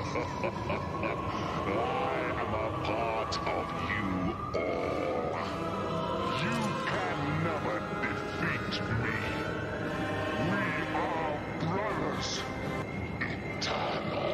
I'm a part of you all. You can never defeat me. We are brothers. Eternal.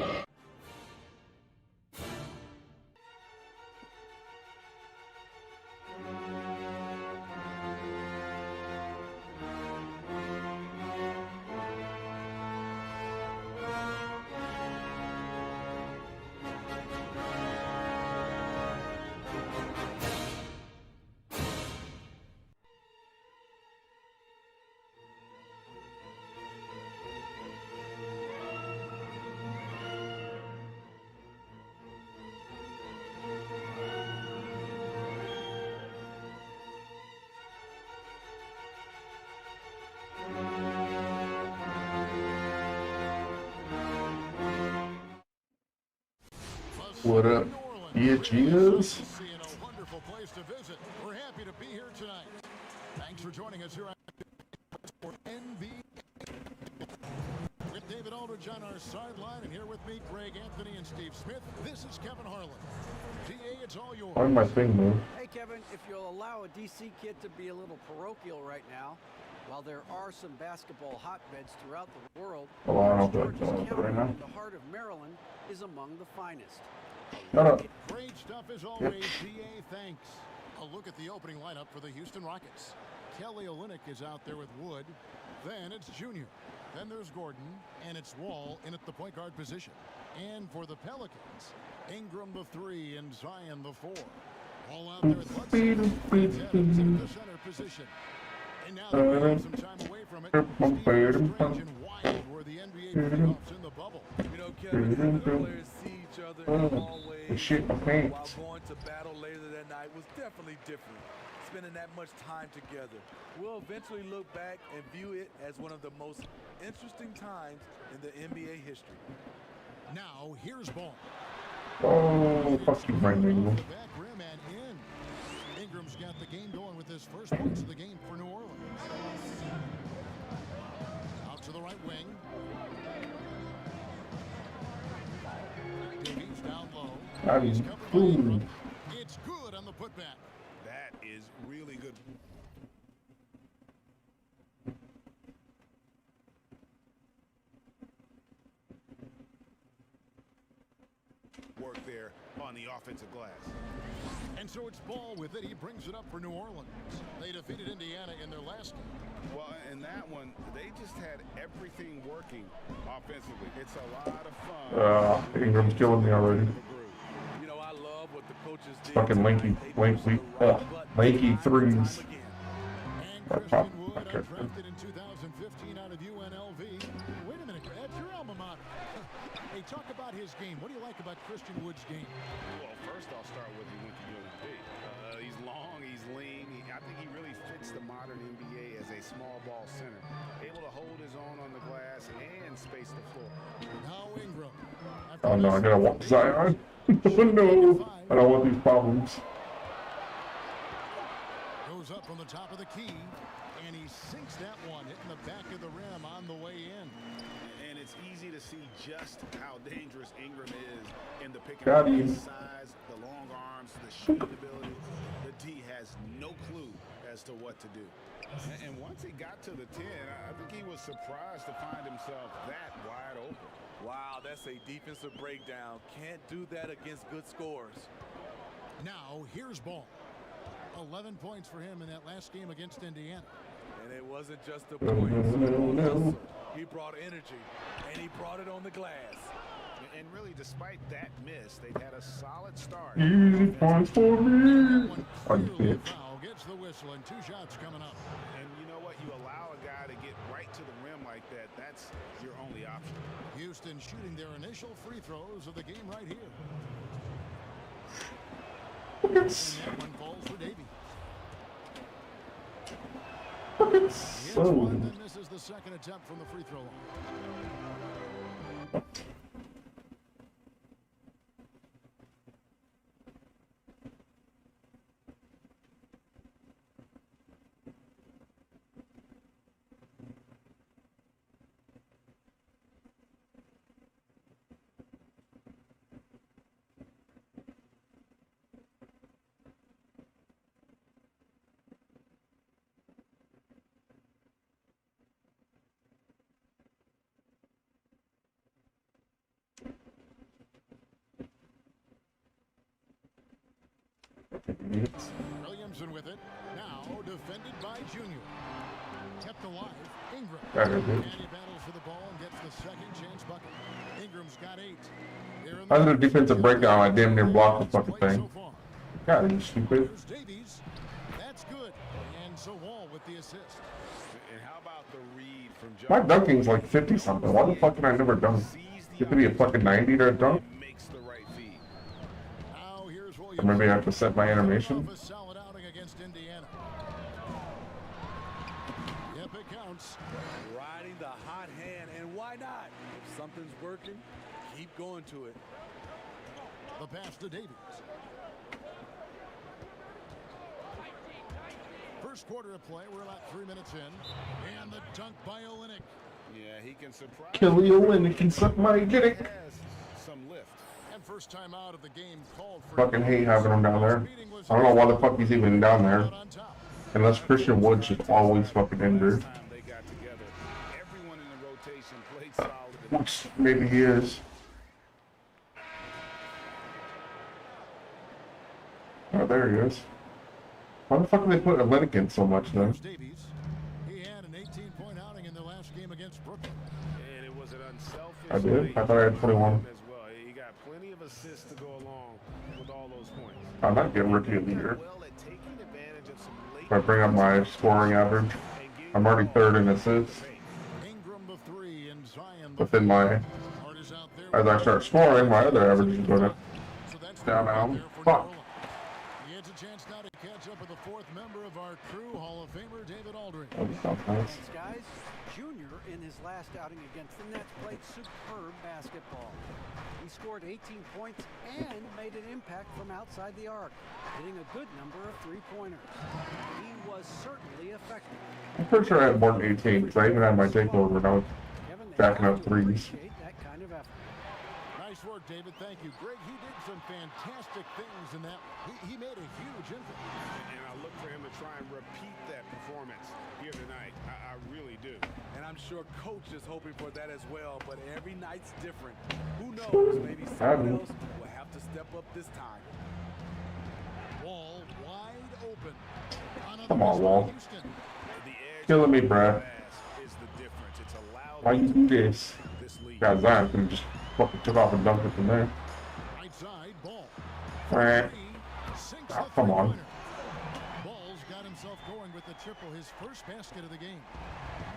What up, bitches? A wonderful place to visit. We're happy to be here tonight. Thanks for joining us here on NBA. With David Aldridge on our sideline, and here with me, Greg Anthony and Steve Smith. This is Kevin Harlan. DA, it's all yours. Why my thing move? Hey, Kevin, if you'll allow a DC kid to be a little parochial right now, while there are some basketball hotbeds throughout the world, Oh, I don't know George's if that's County right now. in the heart of Maryland is among the finest. Shut up. Great stuff as always, DA. Thanks. A look at the opening lineup for the Houston Rockets. Kelly Olynyk is out there with Wood. Then it's Junior. Then there's Gordon, and it's Wall in at the point guard position. And for the Pelicans, Ingram the 3 and Zion the 4. All out there at the center position. And now that we have some time away from it, Steve, strange and wild were the NBA playoffs in the bubble. You know, Kevin, having the players see each other in the hallways Shit, my pants. while going to battle later that night was definitely different. Spending that much time together. We'll eventually look back and view it as one of the most interesting times in the NBA history. Now, here's Ball. Oh, fuck you, Brandon. Back rim and in. Ingram's got the game going with his first points of the game for New Orleans. Out to the right wing. Davies down low. He's covered by Ingram. It's good on the putback. That is really good. Work there on the offensive glass. And so it's Ball with it. He brings it up for New Orleans. They defeated Indiana in their last game. Well, in that one, they just had everything working offensively. It's a lot of fun. Ingram's killing me already. You know, I love what the coaches did. Fucking lanky threes. And Christian Wood, undrafted in 2015 out of UNLV. Wait a minute, that's your alma mater. Hey, talk about his game. What do you like about Christian Wood's game? Well, first I'll start with he went to UNLV. He's long, he's lean. I think he really fits the modern NBA as a small ball center. Able to hold his own on the glass and space the floor. Now Ingram. Oh no, I gotta walk Zion. No, I don't want these problems. Goes up from the top of the key, and he sinks that one, hitting the back of the rim on the way in. And it's easy to see just how dangerous Ingram is in the pick and Got roll. him. His size, the long arms, the shooting ability. The D has no clue as to what to do. And once he got to the 10, I think he was surprised to find himself that wide open. Wow, that's a defensive breakdown. Can't do that against good scores. Now here's Ball. 11 points for him in that last game against Indiana. And it wasn't just the points. No. He brought energy, and he brought it on the glass. And really, despite that miss, they've had a solid start. Easy points for me. One Oh, clearly bitch. foul, gets the whistle, and 2 shots coming up. And you know what? You allow a guy to get right to the rim like that, that's your only option. Houston shooting their initial free throws of the game right here. And that one falls for Davey. Hits one, then misses the second attempt from the free throw line. Williamson with it. Now defended by Junior. Kept alive. Ingram. That is it. And he battles for the ball and gets the second chance bucket. Ingram's got 8. I did a defensive breakdown. I damn near blocked the fucking thing. God, you stupid. There's Davies. That's good. And so Wall with the assist. And how about the read from My dunking's like 50 something. Why the fuck can I never dunk? You have to be a fucking 90 to dunk? makes the right feed. Now here's Or maybe I have to set my animation. a solid outing against Indiana. Yep, it counts. Riding the hot hand, and why not? If something's working, keep going to it. The pass to Davies. First quarter of play, we're about 3 minutes in. And the dunk by Olynyk. Yeah, he can surprise. Kill you and it can suck my dick. Has some lift. And first time out of the game called for. Fucking hate having him down there. I don't know why the fuck he's even down there. On top. Unless Christian Wood's just always fucking injured. Time they got together, everyone in the rotation played solid. Which maybe he is. Oh, there he is. Why the fuck did they put Olynyk in so much then? Here's Davies. He had an 18-point outing in their last game against Brooklyn. And it was an unselfish. I did? play I thought I had 21. as well. He got plenty of assists to go along with all those points. I'm not getting rookie of the year. Well at taking advantage of some late If I bring up my scoring average, I'm already third in assists. Ingram the 3 and Zion the But then my, Hart is out there. as I start scoring, my other average is going to So that's down now. there for Fuck. New Orleans. He gets a chance now to catch up with the 4th member of our crew, Hall of Famer David Aldridge. That sounds nice. These guys, Junior in his last outing against the Nets played superb basketball. He scored 18 points and made an impact from outside the arc, hitting a good number of three-pointers. He was certainly effective. I'm pretty sure I had more than 18 because I even had my takeover and I was Kevin, they Backing have up to threes. appreciate that kind of effort. Nice work, David. Thank you. Greg, he did some fantastic things in that. He made a huge impact. And I look for him to try and repeat that performance here tonight. I really do. And I'm sure Coach is hoping for that as well, but every night's different. Who knows? Maybe someone else will have to step up this time. Wall wide open. Come on, Wall. Houston. The edge Killing me, of the bruh. pass is the difference. It's allowed Why you do this? this league. God, Zion could have just fucking took off and dunked it from there. Right side, Ball. Alright. Sinks Oh, the come on. three-pointer. Ball's got himself going with the triple, his first basket of the game.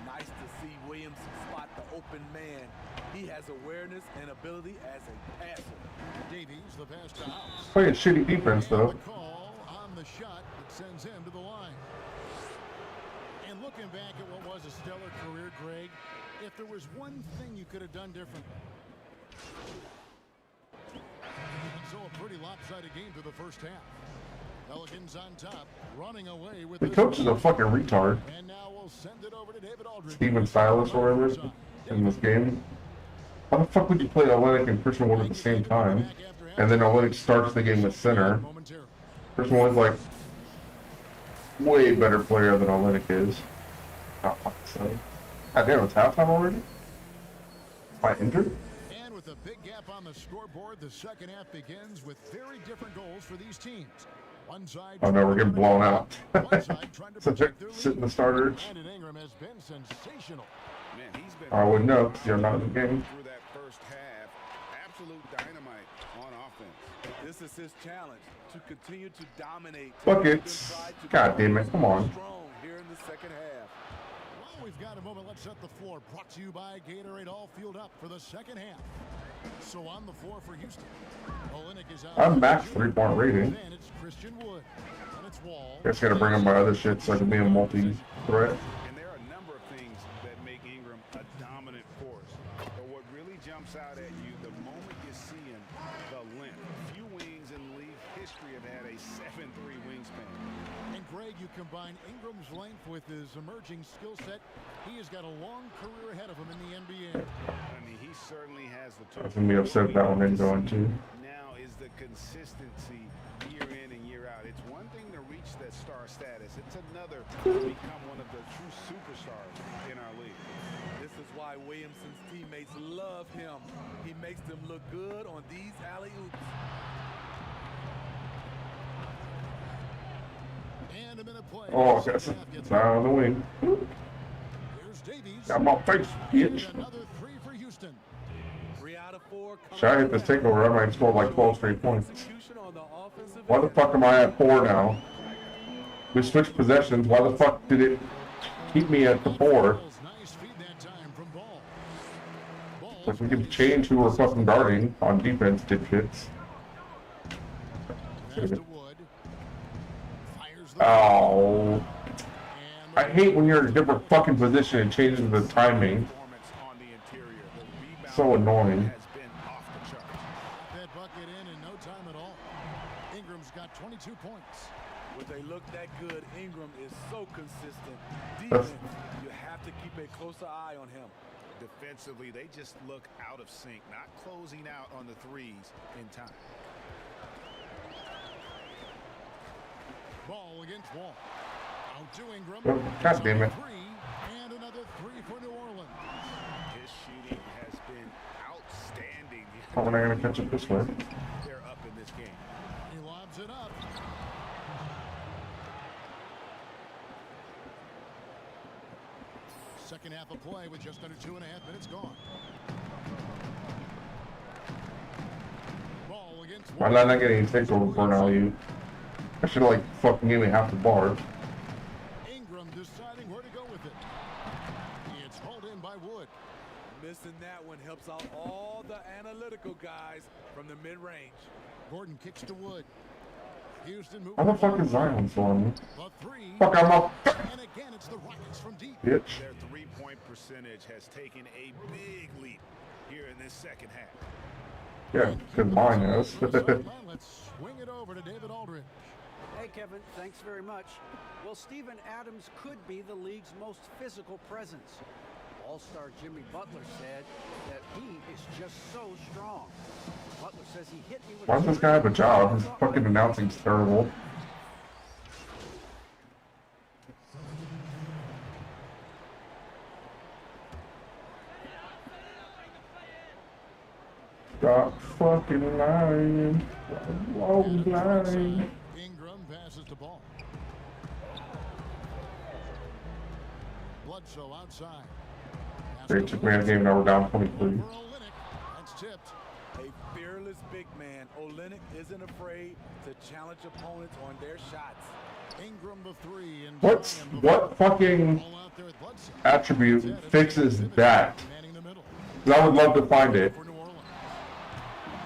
Nice to see Williamson spot the open man. He has awareness and ability as a passer. Davies, the pass to House. Playing shitty defense though. And the call on the shot that sends him to the line. And looking back at what was a stellar career, Greg, if there was one thing you could have done differently. And so a pretty lopsided game through the first half. Pelicans on top, running away with The this coach is a one. fucking retard. And now we'll send it over to David Aldridge. Steven Silas or whatever in this game. Why the fuck would you play Olynyk and Christian Wood at the same time? And then Olynyk starts the game with center. Momentarily. Christian Wood's like way better player than Olynyk is. Oh, fuck, so. God damn, it's halftime already? Am I injured? And with a big gap on the scoreboard, the second half begins with very different goals for these teams. One side Oh no, we're getting blown out. One side trying to So protect their sitting lead. the starters. Brandon Ingram has been sensational. Man, he's been I wouldn't know because you're not in the game. through that first half. Absolute dynamite on offense. This is his challenge, to continue to dominate. Buckets. God damn it, come on. Strong here in the second half. Well, we've got a moment. Let's set the floor. Brought to you by Gatorade. All fueled up for the second half. So on the floor for Houston. Olynyk is out. I'm max 3-point rating. Then it's Christian Wood. And it's Wall. Just gotta bring up my other shit so I can be a multi-threat. And there are a number of things that make Ingram a dominant force. But what really jumps out at you the moment you see him, the length. Few wings in league history have had a 7'3" wingspan. And Greg, you combine Ingram's length with his emerging skill set. He has got a long career ahead of him in the NBA. I mean, he certainly has the I was tools. gonna be upset if that one didn't go into. Now is the consistency year in and year out. It's one thing to reach that star status. It's another to become one of the true superstars in our league. This is why Williamson's teammates love him. He makes them look good on these alley-oops. And a minute play. Oh, that's down on the wing. Here's Davies. Got my face, bitch. And another three for Houston. 3 out of 4. Should I hit this takeover? I might score like 12 straight points. Execution on the offensive Why the end. fuck am I at 4 now? We switched possessions. Why the fuck did it keep me at the 4? Nice feed that time from Ball. Like we can change who we're fucking guarding on defense, dipshits. Pass to Wood. Fires the Oh. and I hate when you're in a different fucking position and changes the timing. Performance on the interior. The rebound So annoying. has been off the charts. that bucket in no time at all. Ingram's got 22 points. When they look that good, Ingram is so consistent. That's- Defense, you have to keep a closer eye on him. Defensively, they just look out of sync, not closing out on the threes in time. Ball against Wall. Out to Ingram. Oh, God damn it. Three, and another three for New Orleans. His shooting has been outstanding. How am I gonna catch it this way? They're up in this game. He lobs it up. Second half of play with just under 2.5 minutes gone. Ball against Why Wall. not not getting takeover for an alley? I should have like fucking gave me half the bar. Ingram deciding where to go with it. It's hauled in by Wood. Missing that one helps out all the analytical guys from the mid-range. Gordon kicks to Wood. Houston How moving. the fuck is Zion still on me? The three. Fuck, I'm up. And again, it's the Rockets from deep. Bitch. Their three-point percentage has taken a big leap here in this second half. Yeah, because mine is. Let's swing it over to David Aldridge. Hey, Kevin, thanks very much. Well, Steven Adams could be the league's most physical presence. All-star Jimmy Butler said that he is just so strong. Butler says he hit me with Why does this guy have a job? His fucking announcing's terrible. Stop fucking lying. Oh, lying. Ingram passes the ball. Bledsoe outside. Great took me a game, now we're down 23. For Olynyk. That's tipped. A fearless big man, Olynyk isn't afraid to challenge opponents on their shots. Ingram the three. And What fucking ball out there with Bledsoe. attribute fixes that? Manning the middle. 'Cause I would love to find it. For New Orleans.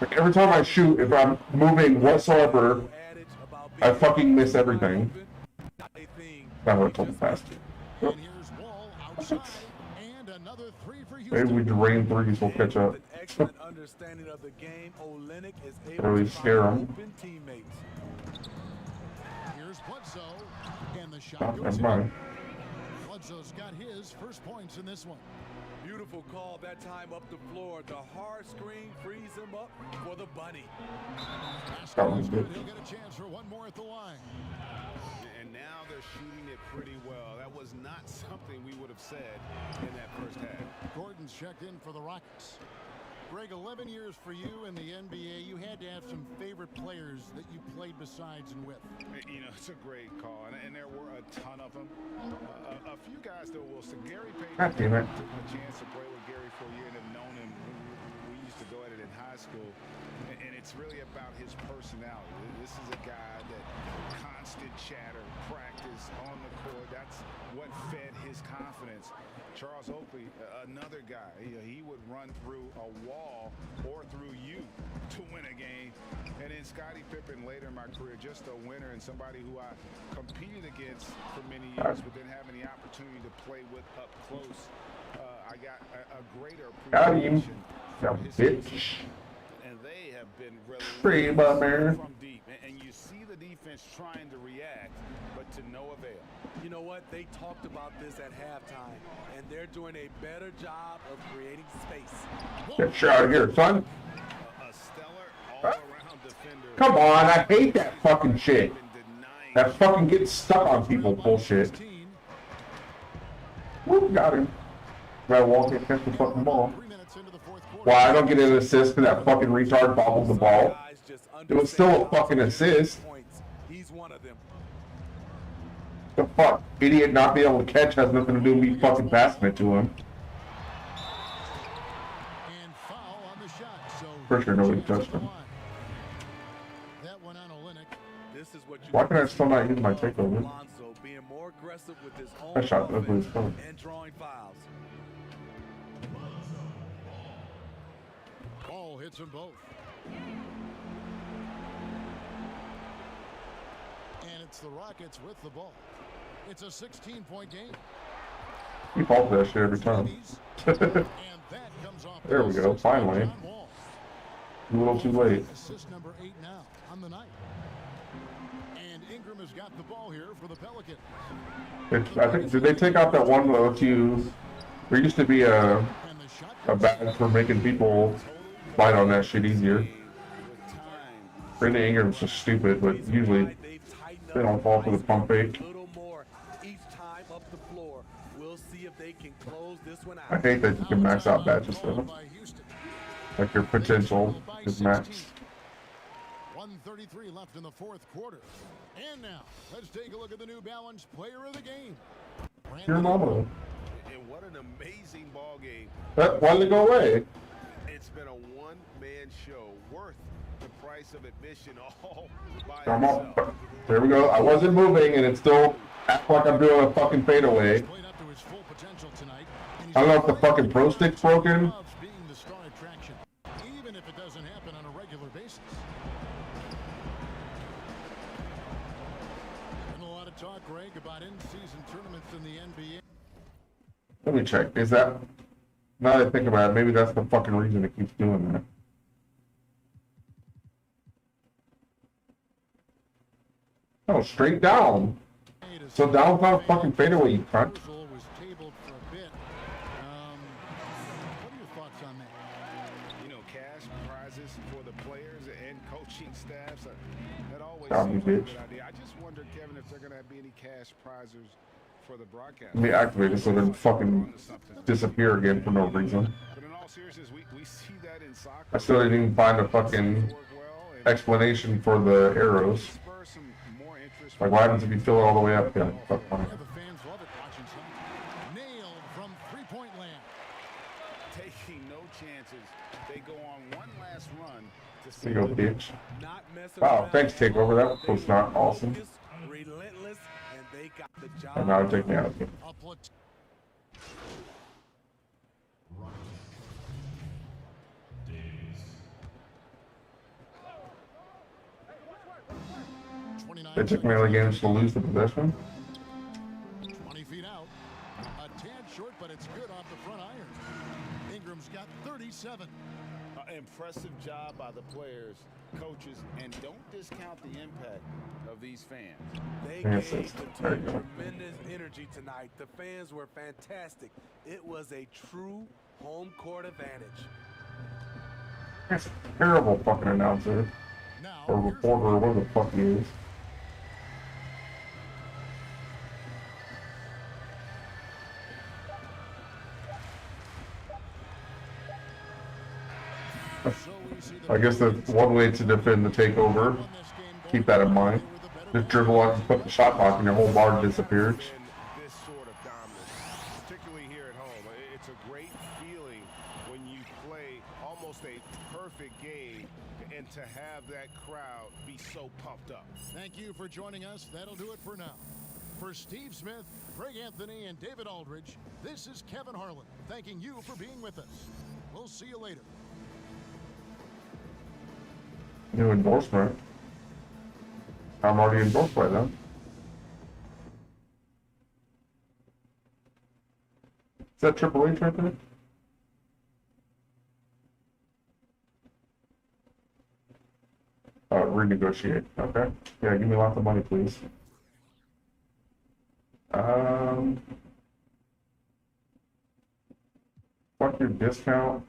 Like every time I shoot, if I'm moving whatsoever, Adage about I being fucking miss everything. open, not a thing. That would have told me fast. And here's Wall outside. And another three for Maybe Houston. we drain threes, we'll catch up. With an excellent understanding of the game, Olynyk is able Really to scare find 'em. open teammates. Here's Bledsoe. And the shot Oh, goes never in. mind. Bledsoe's got his first points in this one. Beautiful call that time up the floor. The hard screen frees him up for the bunny. That one's good. He'll get a chance for one more at the line. And now they're shooting it pretty well. That was not something we would have said in that first half. Gordon's checked in for the Rockets. Greg, 11 years for you in the NBA. You had to have some favorite players that you played besides and with. You know, it's a great call, and there were a ton of them. A few guys, though, Wilson. Gary Payton. God damn it. Took a chance to play with Gary for a year and have known him. We used to go at it in high school, and it's really about his personality. This is a guy that constant chatter, practice on the court. That's what fed his confidence. Charles Oakley, another guy. He would run through a wall or through you to win a game. And then Scottie Pippen later in my career, just a winner and somebody who I competed against for many years, but then having the opportunity to play with up close, I got a greater Got him. appreciation That for his bitch. and they have been Free bummer. from deep. And you see the defense trying to react, but to no avail. You know what? They talked about this at halftime, and they're doing a better job of creating space. Get shit out of here, son. A stellar all-around defender. Come on, I hate that fucking shit. Been denying That fucking gets stuck on people bullshit. 16. Whoop, got him. Gotta walk in, catch the fucking ball. 3 minutes into the fourth quarter. Why I don't get an assist because that fucking retard bobbled the ball? Guys just It was still a understand fucking how to assist. points. He's one of them. The fuck? Idiot not being able to catch has nothing to do with me fucking passing it to him. And foul on the shot. So For sure nobody chance touched at the him. line. That one on Olynyk. This is what you Why can I still not use my takeover? Alonso being more aggressive with his own That shot was offense fun. and drawing fouls. Ball hits them both. And it's the Rockets with the ball. It's a 16-point game. He falls that shit every time. And that comes off There we go, finally. John Wall. A little too late. Assist number 8 now on the night. And Ingram has got the ball here for the Pelicans. I think, did they take out that one that lets you... There used to be a And the shot badge for making people bite on that shit easier. Brandon Ingram's just stupid, but usually they don't fall for the pump fake. A little more each time up the floor. We'll see if they can close this one I out. hate that you can max out badges for them. by Houston. Like your potential is maxed. 1:33 left in the fourth quarter. And now, let's take a look at the New Balance player of the game. Your mama. And what an amazing ball game. Why did it go away? It's been a one-man show worth the price of admission all by I'm itself. up. There we go. I wasn't moving and it still acts like I'm doing a fucking fadeaway. Played up to his full potential tonight. And he's I don't know if the fucking pro stick's broken. loves being the star attraction, even if it doesn't happen on a regular basis. And a lot of talk, Greg, about in-season tournaments in the NBA. Let me check. Is that... Now that I think about it, maybe that's the fucking reason it keeps doing that. Oh, straight down. So down's not a fucking fadeaway, you cunt. Reversal was tabled for a bit. What are your thoughts on that? You know, cash prizes for the players and coaching staffs. That always Got me, seems like a bitch. good idea. I just wonder, Kevin, if they're going to be any cash prizes for the broadcast. Let me activate it so it doesn't fucking disappear again for no reason. But in all seriousness, we see that in soccer. I still didn't even find a fucking Work well and explanation for the arrows. spur some more interest. Like, what happens if you fill it all the way up? Yeah, fuck fine. Yeah, the fans love it watching some. Nailed from three-point land. Taking no chances. They go on one last run to There you go, bitch. Not messing Wow, around thanks, at Takeover. all. That was not awesome. Focused, relentless, and they got the job. And now it take me out again. A plat- 29 They took me out of the games to lose the possession. 20 feet out. A tad short, but it's good off the front iron. Ingram's got 37. Impressive job by the players, coaches, and don't discount the impact of these fans. They Yes, gave yes. the There team you go. tremendous energy tonight. The fans were fantastic. It was a true home court advantage. That's a terrible fucking announcer. Now, Or here's reporter, or whatever the fuck he is. so we see the I guess that's one way to defend the takeover. won this game going Keep that in mind. they were the better Just dribble out and put the shot block and your whole bar disappears. And this sort of dominance, particularly here at home, it's a great feeling when you play almost a perfect game and to have that crowd be so pumped up. Thank you for joining us. That'll do it for now. For Steve Smith, Greg Anthony, and David Aldridge, this is Kevin Harlan thanking you for being with us. We'll see you later. New endorsement. I'm already endorsed by them. Is that Triple H right there? Renegotiate. Okay. Yeah, give me lots of money, please. Fuck your discount.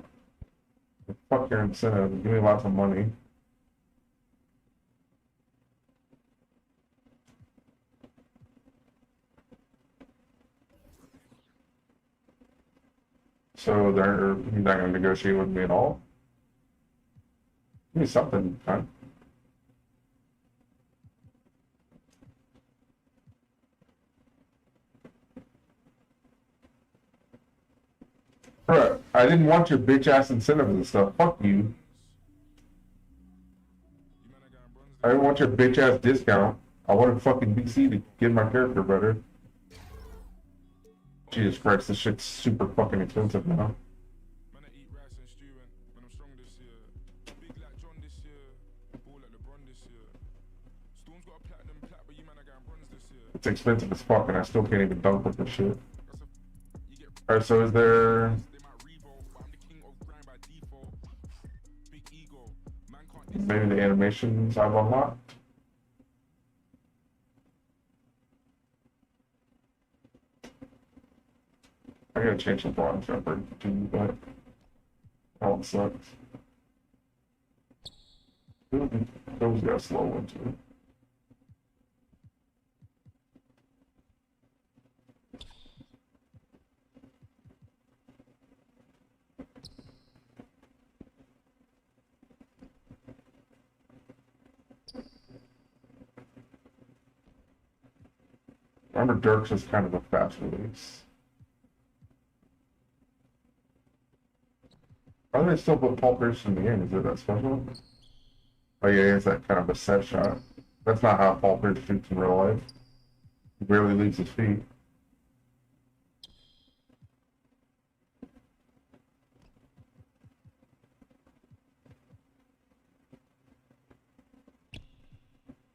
Fuck your incentive. Give me lots of money. So they're he's not going to negotiate with me at all. Give me something, huh? I didn't want your bitch ass incentives and stuff. Fuck you. I didn't want your bitch ass discount. I wanted fucking BC to get my character better. Jesus Christ, this shit's super fucking expensive now. It's expensive as fuck and I still can't even dunk with this shit. Alright, so is there... maybe the animations I've unlocked? I gotta change the bronze jumper too, but that one sucks. Those got a slow one too. Remember, Dirks is kind of a fast release. Why do they still put Paul Pierce in the game? Is it that special? Oh yeah, it's that kind of a set shot. That's not how Paul Pierce shoots in real life. He barely leaves his feet.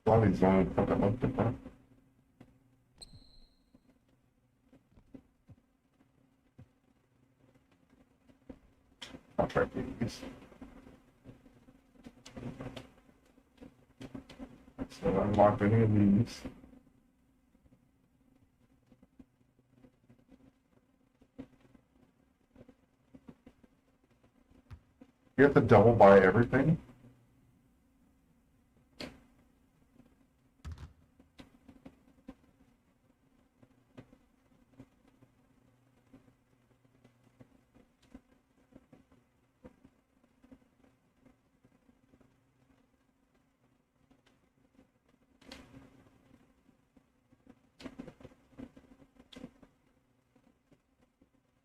A lot of these don't fucking look different. I'll try these. So unlock any of these. You have to double buy everything?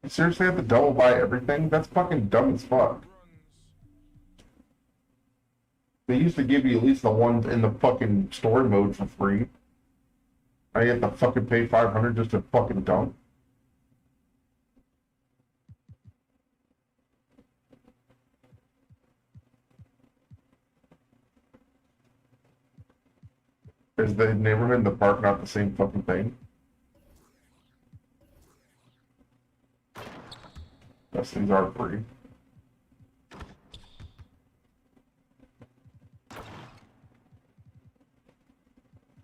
You seriously have to double buy everything? That's fucking dumb as fuck. They used to give you at least the ones in the fucking story mode for free. Now you have to fucking pay $500 just to fucking dunk. Is the neighborhood and the park not the same fucking thing? Yes, these are free.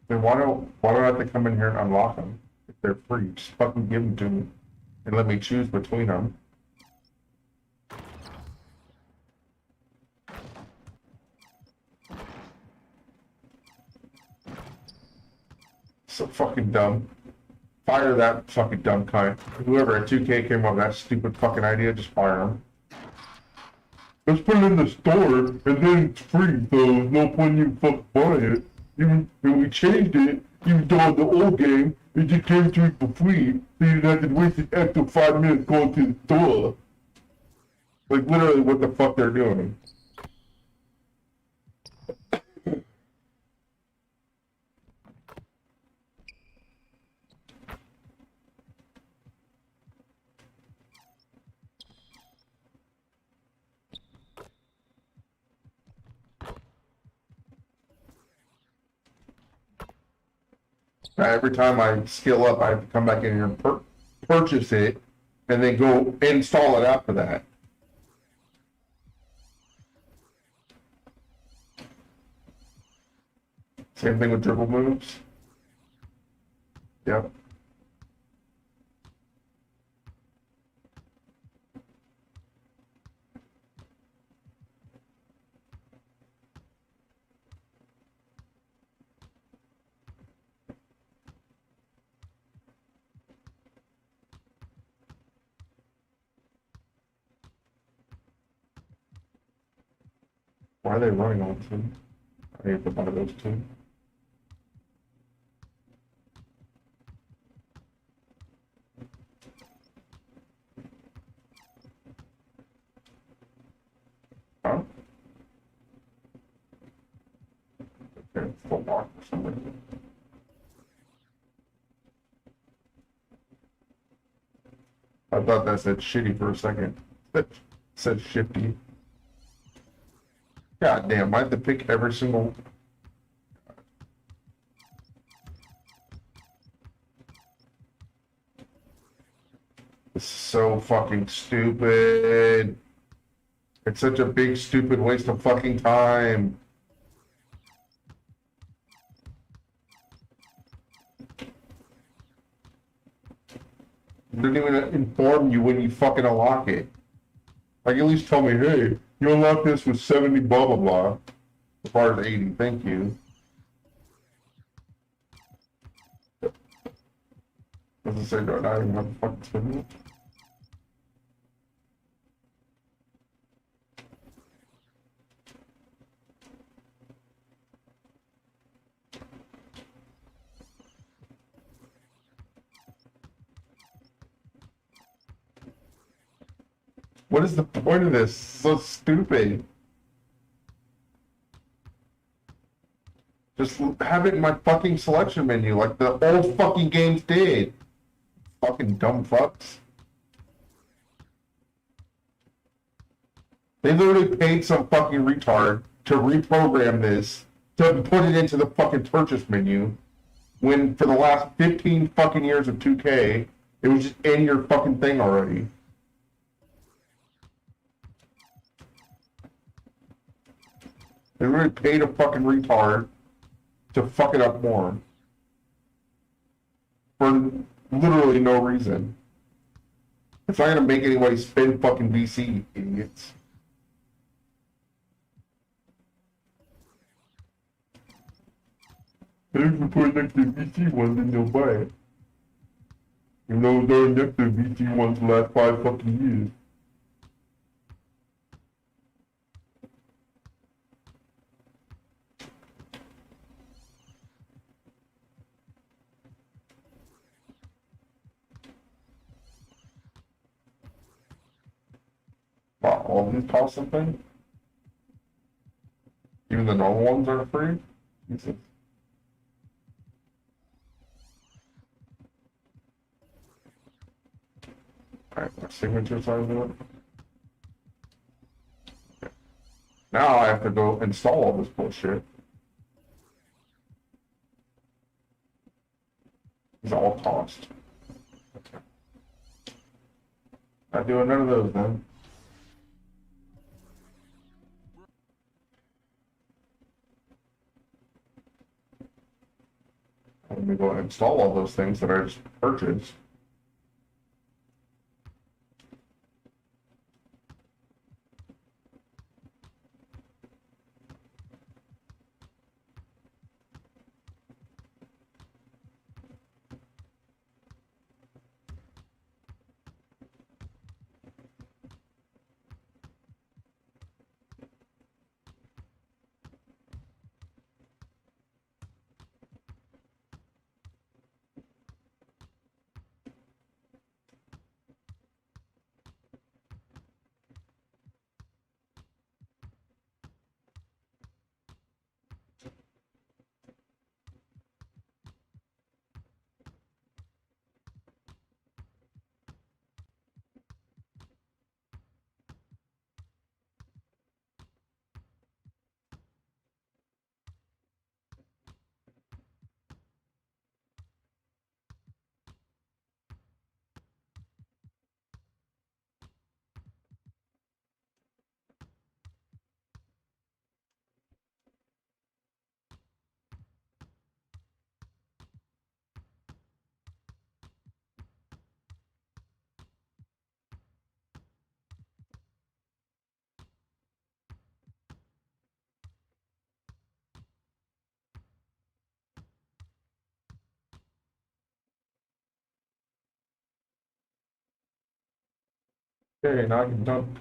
Then why do I have to come in here and unlock them? If they're free, just fucking give them to me. And let me choose between them. So fucking dumb. Fire that fucking dumb cunt. Whoever at 2K came up with that stupid fucking idea, just fire him. Let's put it in the store, and then it's free, so there's no point in you fucking buying it. Even when we changed it, even though the old game, it just came to you for free, so you didn't have to waste an extra 5 minutes going to the store. Like, literally what the fuck they're doing. Now, every time I skill up, I have to come back in here and purchase it, and then go install it after that. Same thing with dribble moves. Yep. Why are they running on two? I need to buy those two. like football or something. I thought that said shitty for a second. It said shifty. God damn, I have to pick every single... This is so fucking stupid. It's such a big, stupid waste of fucking time. They didn't even inform you when you fucking unlock it. Like, at least tell me, hey, you unlock this with 70 blah blah blah. As far as 80, thank you. Doesn't say do I not even have a fucking spin. What is the point of this? So stupid. Just have it in my fucking selection menu like the old fucking games did. Fucking dumb fucks. They literally paid some fucking retard to reprogram this to put it into the fucking purchase menu when for the last 15 fucking years of 2K, it was just in your fucking thing already. They really paid a fucking retard to fuck it up more. For literally no reason. It's not gonna make anybody spend fucking VC, idiots. If you put it next to VC ones, then they'll buy it. You know, they're next to VC ones the last 5 fucking years. Wow, all of these cost something? Even the normal ones are free? Jesus. Alright, my signature's on it. Okay. Now I have to go install all this bullshit. It's all cost. Okay. Not doing none of those then. Let me go ahead and install all those things that I just purchased. Okay, now I can dump.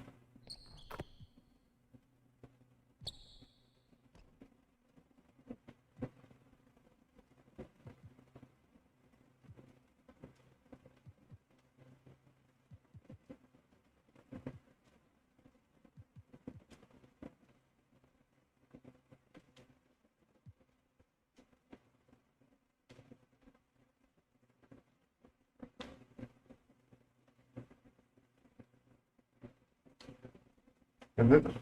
And then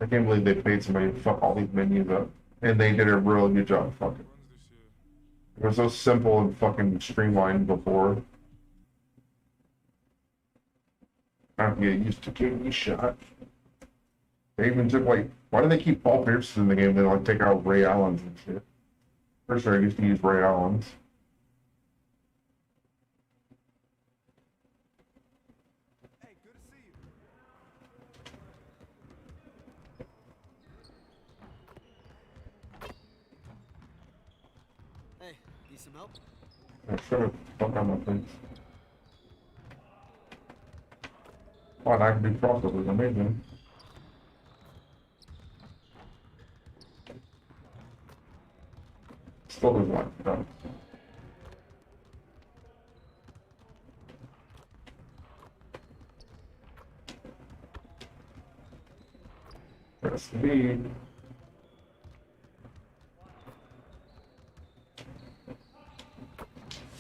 I can't believe they paid somebody to fuck all these menus up. And they did a real good job fucking. It was so simple and fucking streamlined before. I have to get used to getting the shot. They even took like, why do they keep Paul Pierce in the game? They like take out Ray Allen's and shit. First I used to use Ray Allen's. Hey, good to see you. Hey, need some help? Yeah, sure. Fuck on my face. Oh, and I can do crossovers. Amazing. Still doesn't like it done. Press B.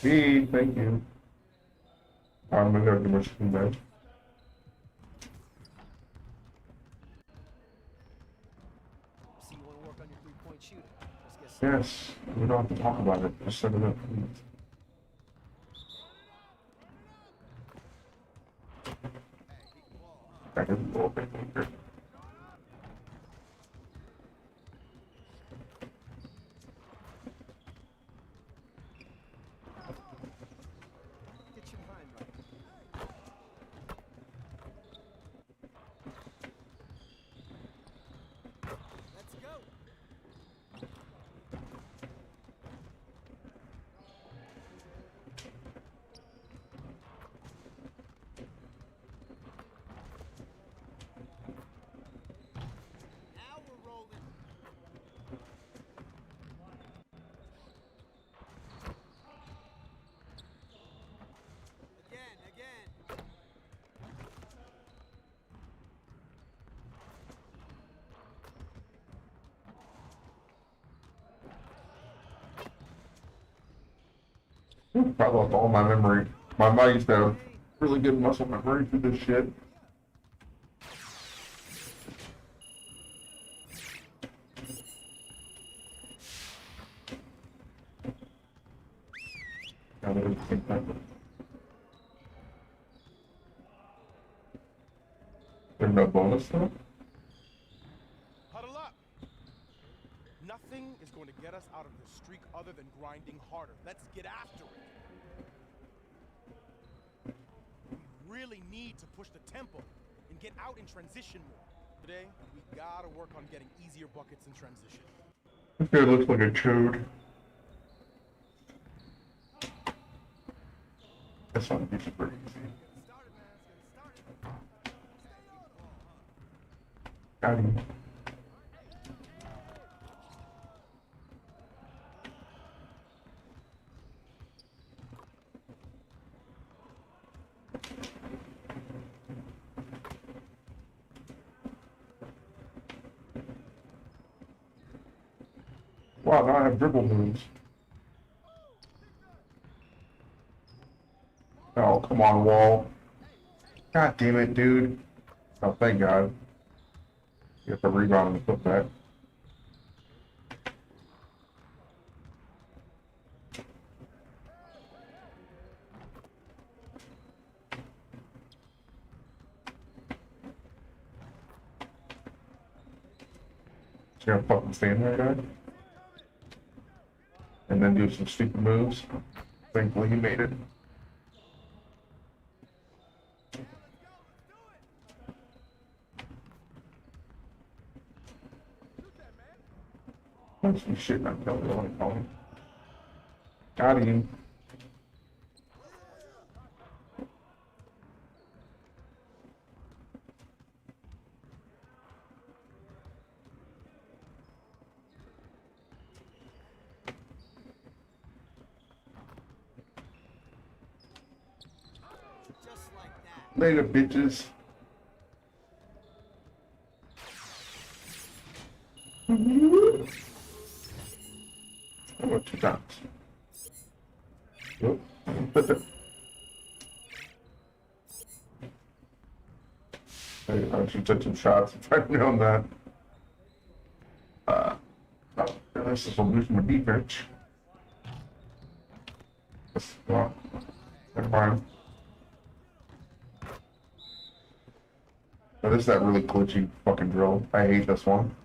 B, thank you. I'm gonna go to my screen there. See, you want to work on your three-point shooting. Let's get Yes, we don't have to talk about it. Just set it up, please. That is a little bit weaker. get your mind right. Let's go. Now we're rolling. Again. Probably lost all my memory. My mind used to have really good muscle memory for this shit. Now that it's think that. There's no bonus though? Huddle up. Nothing is going to get us out of this streak other than grinding harder. Let's get after it. We really need to push the tempo and get out in transition more. Today, we gotta work on getting easier buckets in transition. This guy looks like a chode. That's not be super easy. Got him. Wow, now I have dribble moves. Oh, come on, Wall. God damn it, dude. Oh, thank God. You have to rebound and put that. Just gonna fucking stand there, guy. And then do some stupid moves. Thankfully, he made it. That's some shit not telling me what to call him. Got him. Just like that. Later, bitches. I went 2 times. Whoop. actually took some shots if I'd known that. Oh, this is a lose my defense. Well, never mind. But this is that really glitchy fucking drill. I hate this one.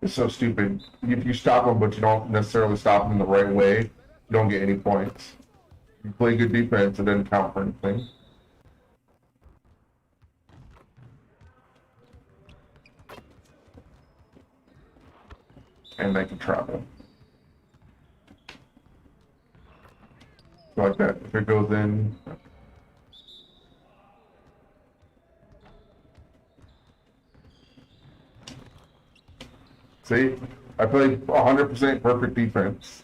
It's so stupid. If you stop them, but you don't necessarily stop them the right way, you don't get any points. If you play good defense, it doesn't count for anything. And they can travel. Like that. If it goes in. See? I played 100% perfect defense.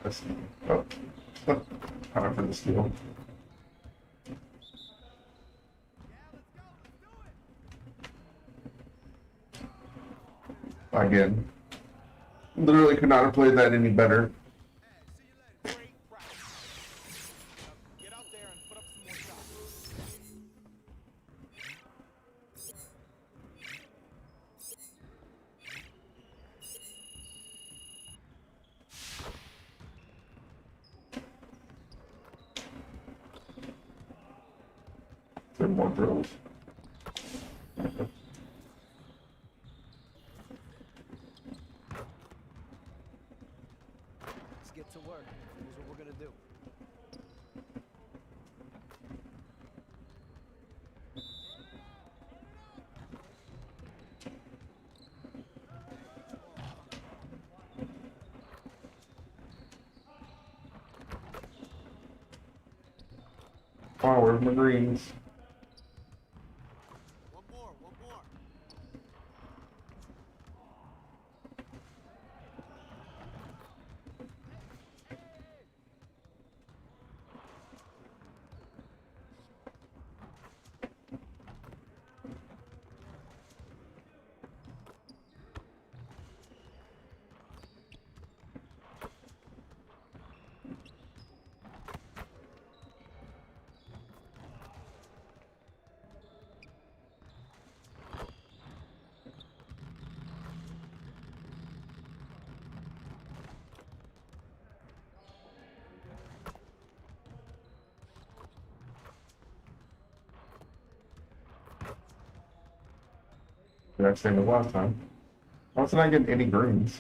Let's see. Oh. Time for the steal. Again. Literally could not have played that any better. Get out there and put up some more shots. There are more drills. Let's get to work. Here's what we're gonna do. Oh, where's my greens? One more, one more. Did I say the last time? Why wasn't I getting any greens?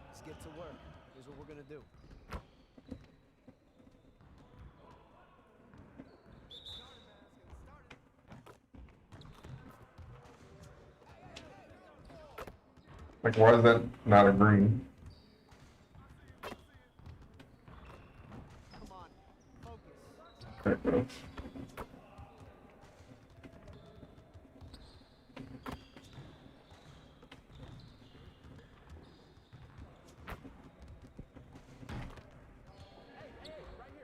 Let's get to work. Here's what we're gonna do. Like, why is that not a green? Come on, focus. There it goes. Right here.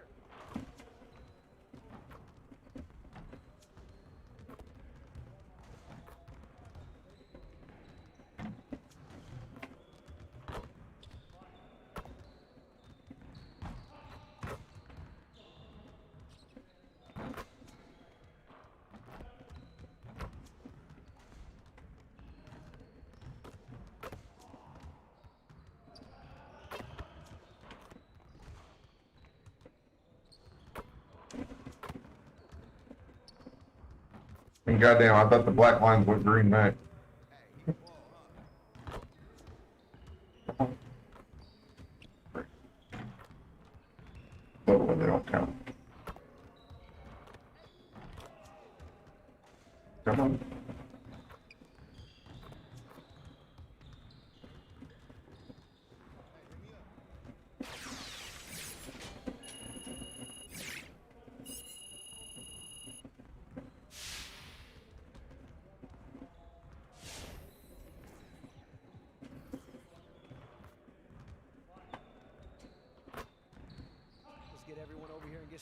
And goddamn, I thought the black lines went green next. But when they don't count. Come on.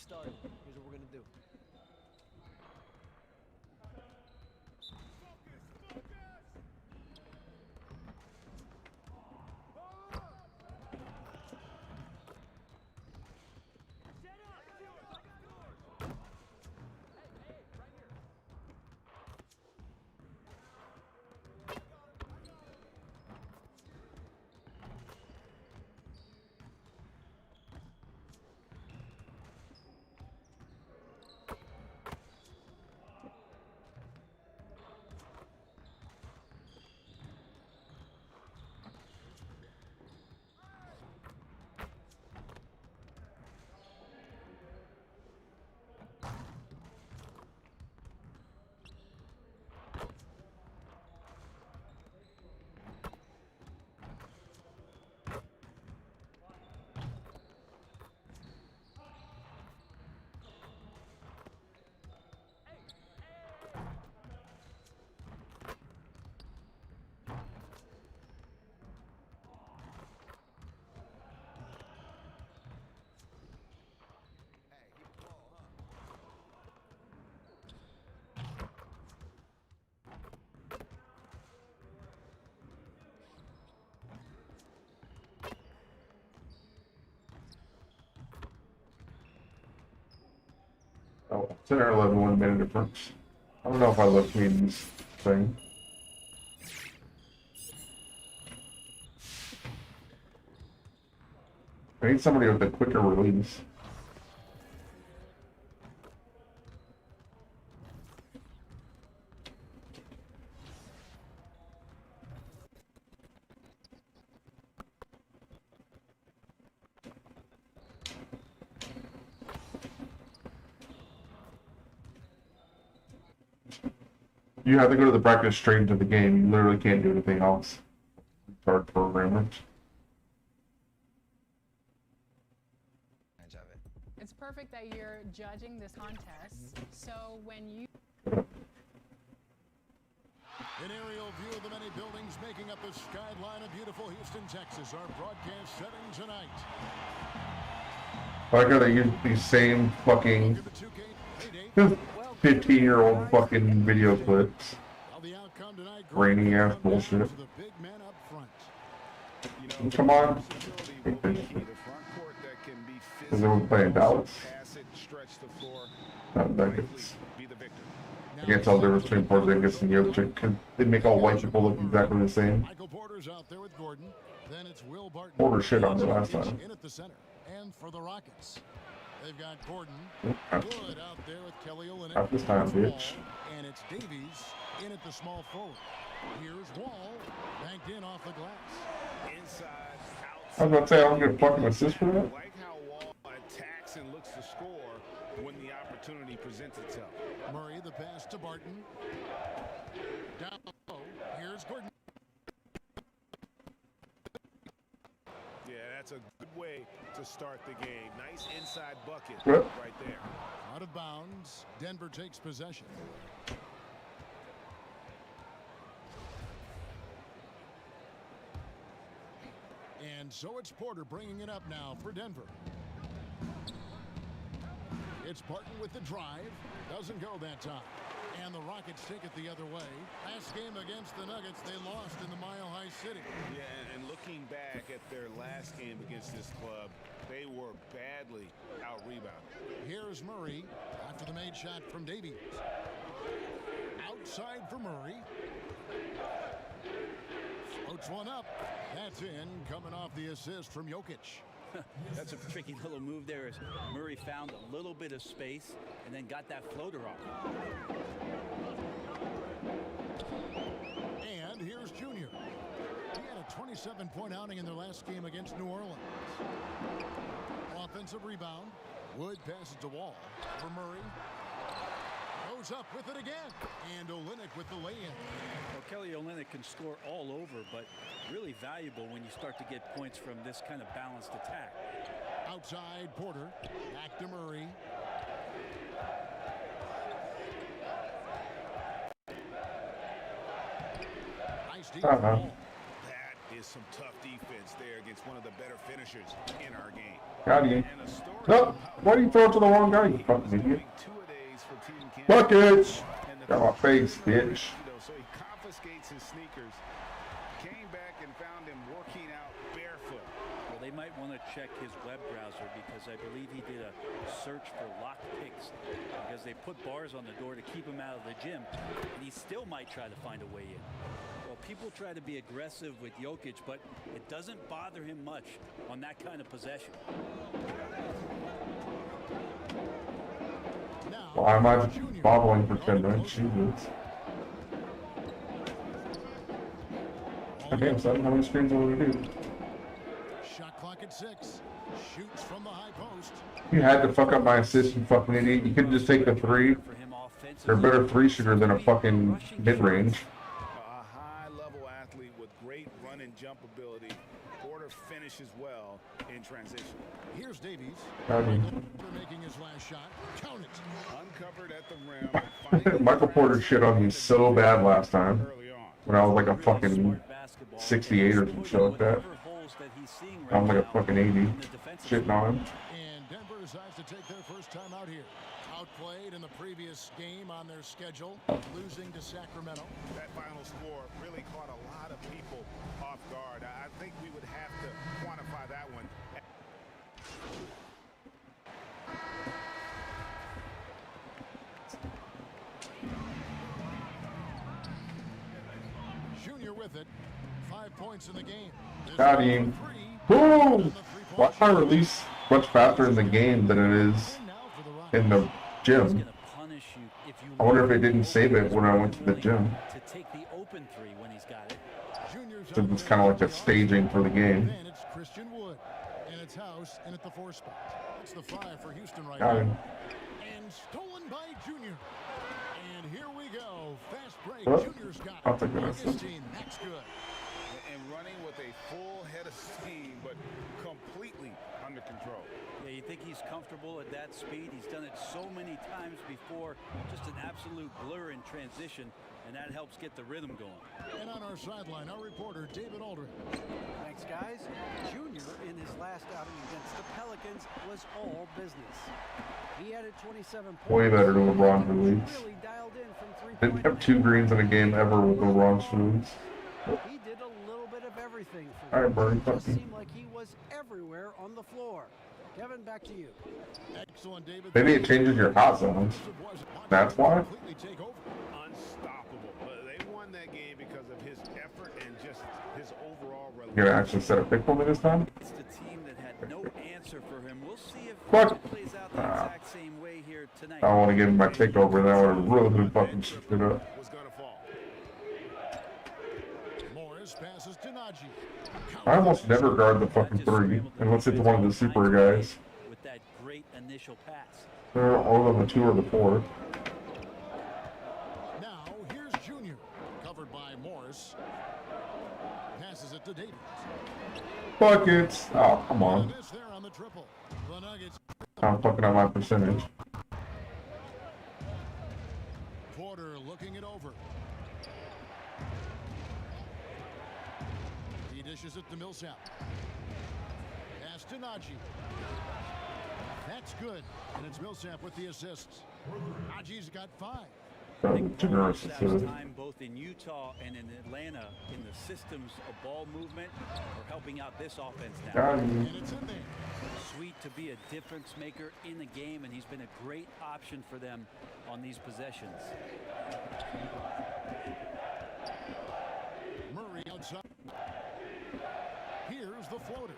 started. Here's what we're gonna do. Oh, 10 or 11, 1 minute difference. I don't know if I love Queen's thing. I need somebody with a quicker release. You have to go to the practice straight into the game. You literally can't do anything else. Hard programmers. It's perfect that you're judging this contest. So when you... An aerial view of the many buildings making up the skyline of beautiful Houston, Texas. Our broadcast setting tonight. I gotta use these same fucking 15-year-old fucking video clips. Rainy ass bullshit. Come on. Because they were playing Dallas. Not Nuggets. I can't tell the difference between Porzingis and Jokic because they make all white people look exactly the same. Porter shit on the last time. And for the Rockets, they've got Gordon good out there with Kelly Olynyk. Not this time, bitch. And it's Davies in at the small forward. Here's Wall banked in off the glass. Inside, outside. I was about to say I don't get a fucking assist for that. Like how Wall attacks and looks to score when the opportunity presents itself. Murray, the pass to Barton. Down low. Here's Gordon. Yeah, that's a good way to start the game. Nice inside bucket What? right there. Out of bounds. Denver takes possession. And so it's Porter bringing it up now for Denver. It's Barton with the drive. Doesn't go that time. And the Rockets take it the other way. Last game against the Nuggets, they lost in the Mile High City. Yeah, and looking back at their last game against this club, they were badly out-rebounded. Here's Murray after the made shot from Davies. Outside for Murray. Floats one up. That's in, coming off the assist from Jokic. That's a tricky little move there as Murray found a little bit of space and then got that floater off. And here's Junior. He had a 27-point outing in their last game against New Orleans. Offensive rebound. Wood passes to Wall for Murray. Goes up with it again. And Olynyk with the lay-in. Well, Kelly Olynyk can score all over, but really valuable when you start to get points from this kind of balanced attack. Outside, Porter. Back to Murray. Nice deep ball. That is some tough defense there against one of the better finishers in our game. Got you. Nope. Why do you throw it to the wrong guy, you fucking idiot? Buckets! Got my face, bitch. So he confiscates his sneakers, came back and found him working out barefoot. Well, they might want to check his web browser because I believe he did a search for locked picks because they put bars on the door to keep him out of the gym, and he still might try to find a way in. Well, people try to be aggressive with Jokic, but it doesn't bother him much on that kind of possession. Why am I bobbling for 10 minutes? Jesus. Okay, son, how many screens will we do? Shot clock at 6. Shoots from the high post. You had to fuck up my assist, you fucking idiot. You couldn't just take the 3. They're a better 3-shooter than a fucking mid-range. A high-level athlete with great run and jump ability. Porter finishes well in transition. Here's Davies. Making his last shot. Count it. Uncovered at the rim. Michael Porter shit on me so bad last time when I was like a fucking 68 or some shit like that. I'm like a fucking 80 shitting on him. And Denver decides to take their first time out here. Outplayed in the previous game on their schedule, losing to Sacramento. That final score really caught a lot of people off guard. I think we would have to quantify that one. Junior with it. 5 points in the game. Got him. Boom! Why can I release much faster in the game than it is in the gym? I wonder if it didn't save it when I went to the gym. So it's kind of like a staging for the game. It's Christian Wood, and it's House, and at the 4 spot. It's the 5 for Houston right Got now. him. And stolen by Junior. And here we go. Fast break. Oh, Junior's got I'll take that. his team. That's good. And running with a full head of steam, but completely under control. Yeah, you think he's comfortable at that speed? He's done it so many times before. Just an absolute blur in transition, and that helps get the rhythm going. And on our sideline, our reporter, David Aldridge. Thanks, guys. Junior, in his last outing against the Pelicans, was all business. He added 27 points. Way better than LeBron release. Really dialed in from Didn't three-point have 2 greens in a game ever with LeBron's foods. He did a little bit of everything for All right, them. Bernie, It fuck just you. seemed like he was everywhere on the floor. Kevin, back to you. Excellent, David. Maybe it changes your hot zones. That's why. Completely take over. Unstoppable. They won that game because of his effort and just his overall release. You're gonna actually set a pick for me this time? It's the team that had no answer for him. We'll see if Fuck. it plays out the exact same way here tonight. I don't want to give him my takeover. That would have really been fucking shit up. Was gonna fall. Morris passes to Najee. I almost never guard the fucking 3 unless it's one of the super guys. With that great initial pass. They're all on the 2 or the 4. Now, here's Junior. Covered by Morris. Passes it to Davies. Buckets! Oh, come on. This there on the triple. The Nuggets. I'm fucking up my percentage. Porter looking it over. He dishes it to Millsap. Pass to Najee. That's good. And it's Millsap with the assists. Najee's got 5. Generous. Millsap's time both in Utah and in Atlanta in the systems of ball movement are helping out this offense now. Got him. And it's in there. Sweet to be a difference maker in the game, and he's been a great option for them on these possessions. Murray outside. Here's the floater.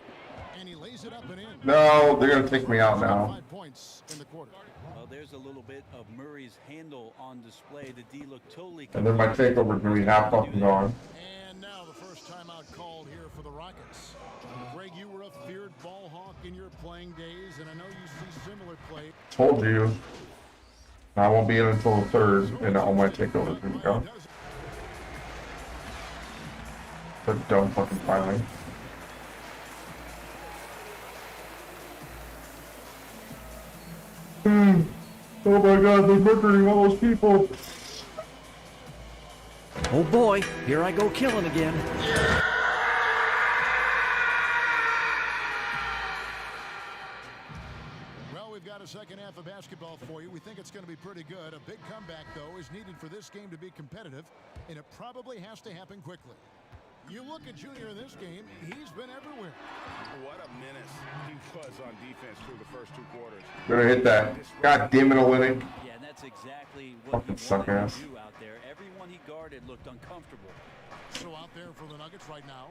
And he lays it up and in. No, they're gonna take me out now. 5 points in the quarter. Well, there's a little bit of Murray's handle on display. The D looked totally. And then my takeover's gonna be half fucking gone. And now the first timeout called here for the Rockets. Greg, you were a feared ball hawk in your playing days, and I know you see similar play. Told you. I won't be in until the 3rd, and all my takeovers gonna go. The dumb fucking filing. Oh my god, they're murdering all those people. Oh boy, here I go killing again. basketball for you. We think it's going to be pretty good. A big comeback, though, is needed for this game to be competitive, and it probably has to happen quickly. You look at Junior in this game, he's been everywhere. What a menace he was on defense through the first 2 quarters. Gonna hit that. God damn it, Olynyk. Yeah, and that's exactly what he Fucking wanted suck-ass. to do out there. Everyone he guarded looked uncomfortable. So out there for the Nuggets right now,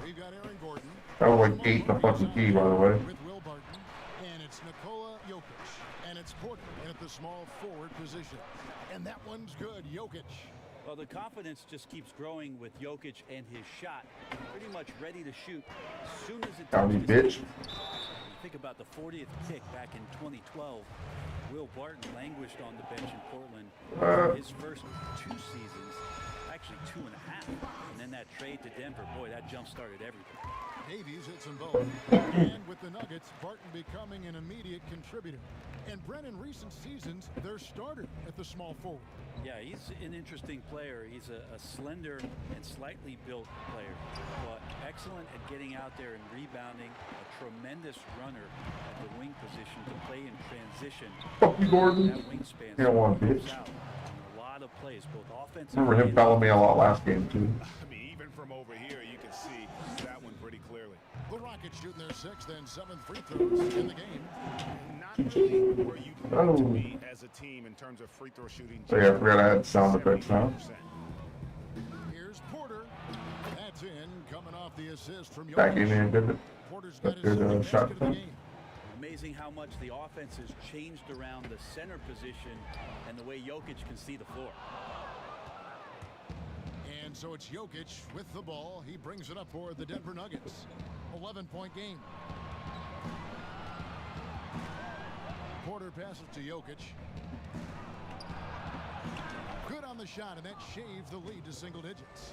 we've got Aaron Gordon. That was like 8 in the fucking key, by the way. With Will Barton, and it's Nikola Jokic, and it's Porter at the small forward position. And that one's good, Jokic. Well, the confidence just keeps growing with Jokic and his shot. Pretty much ready to shoot as soon as it Got me, touches bitch. it. You think about the 40th pick back in 2012. Will Barton languished on the bench in Portland his first 2 seasons, actually 2.5. And then that trade to Denver, boy, that jump-started everything. Davies hits them both. And with the Nuggets, Barton becoming an immediate contributor. And Brent, in recent seasons, their starter at the small forward. Yeah, he's an interesting player. He's a slender and slightly built player, but excellent at getting out there and rebounding, a tremendous runner at the wing position to play in transition. Fuck you, Gordon. That wingspan You don't want a helps bitch. out in a lot of plays, both offensive Remember him and fouling me a lot last game, too. I mean, even from over here, you can see that one pretty clearly. The Rockets shooting their 6th and 7th free throws in the game. Not really where you'd like to be as a team in terms of free throw shooting. Oh yeah, I forgot I had sound effects now. Here's Porter. That's in, coming off the assist from Back in Jokic. there, did it? Porter's got his There's a second shot. basket of the game. amazing how much the offense has changed around the center position and the way Jokic can see the floor. And so it's Jokic with the ball. He brings it up for the Denver Nuggets. 11-point game. Porter passes to Jokic. Good on the shot, and that shaved the lead to single digits.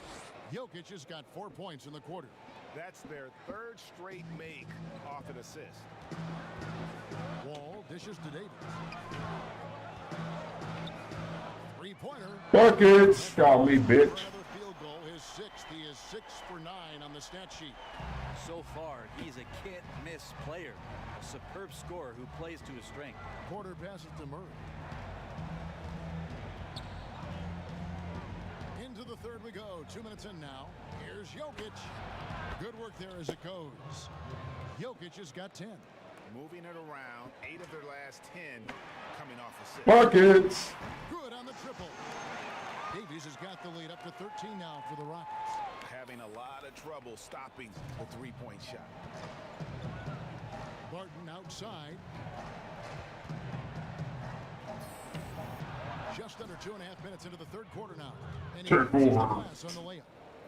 Jokic has got 4 points in the quarter. That's their 3rd straight make off an assist. Wall dishes to Davis. Three-pointer. Buckets! Got me, bitch. Another field goal, his 6th. He is 6 for 9 on the stat sheet. So far, he's a can't-miss player, a superb scorer who plays to his strength. Porter passes to Murray. Into the third we go. 2 minutes in now. Here's Jokic. Good work there as it goes. Jokic has got 10. Moving it around, 8 of their last 10 coming off assists. Buckets! Good on the triple. Davies has got the lead up to 13 now for the Rockets. Having a lot of trouble stopping the three-point shot. Barton outside. Just under 2.5 minutes into the third quarter now. And he Third misses the quarter. glass on the layup.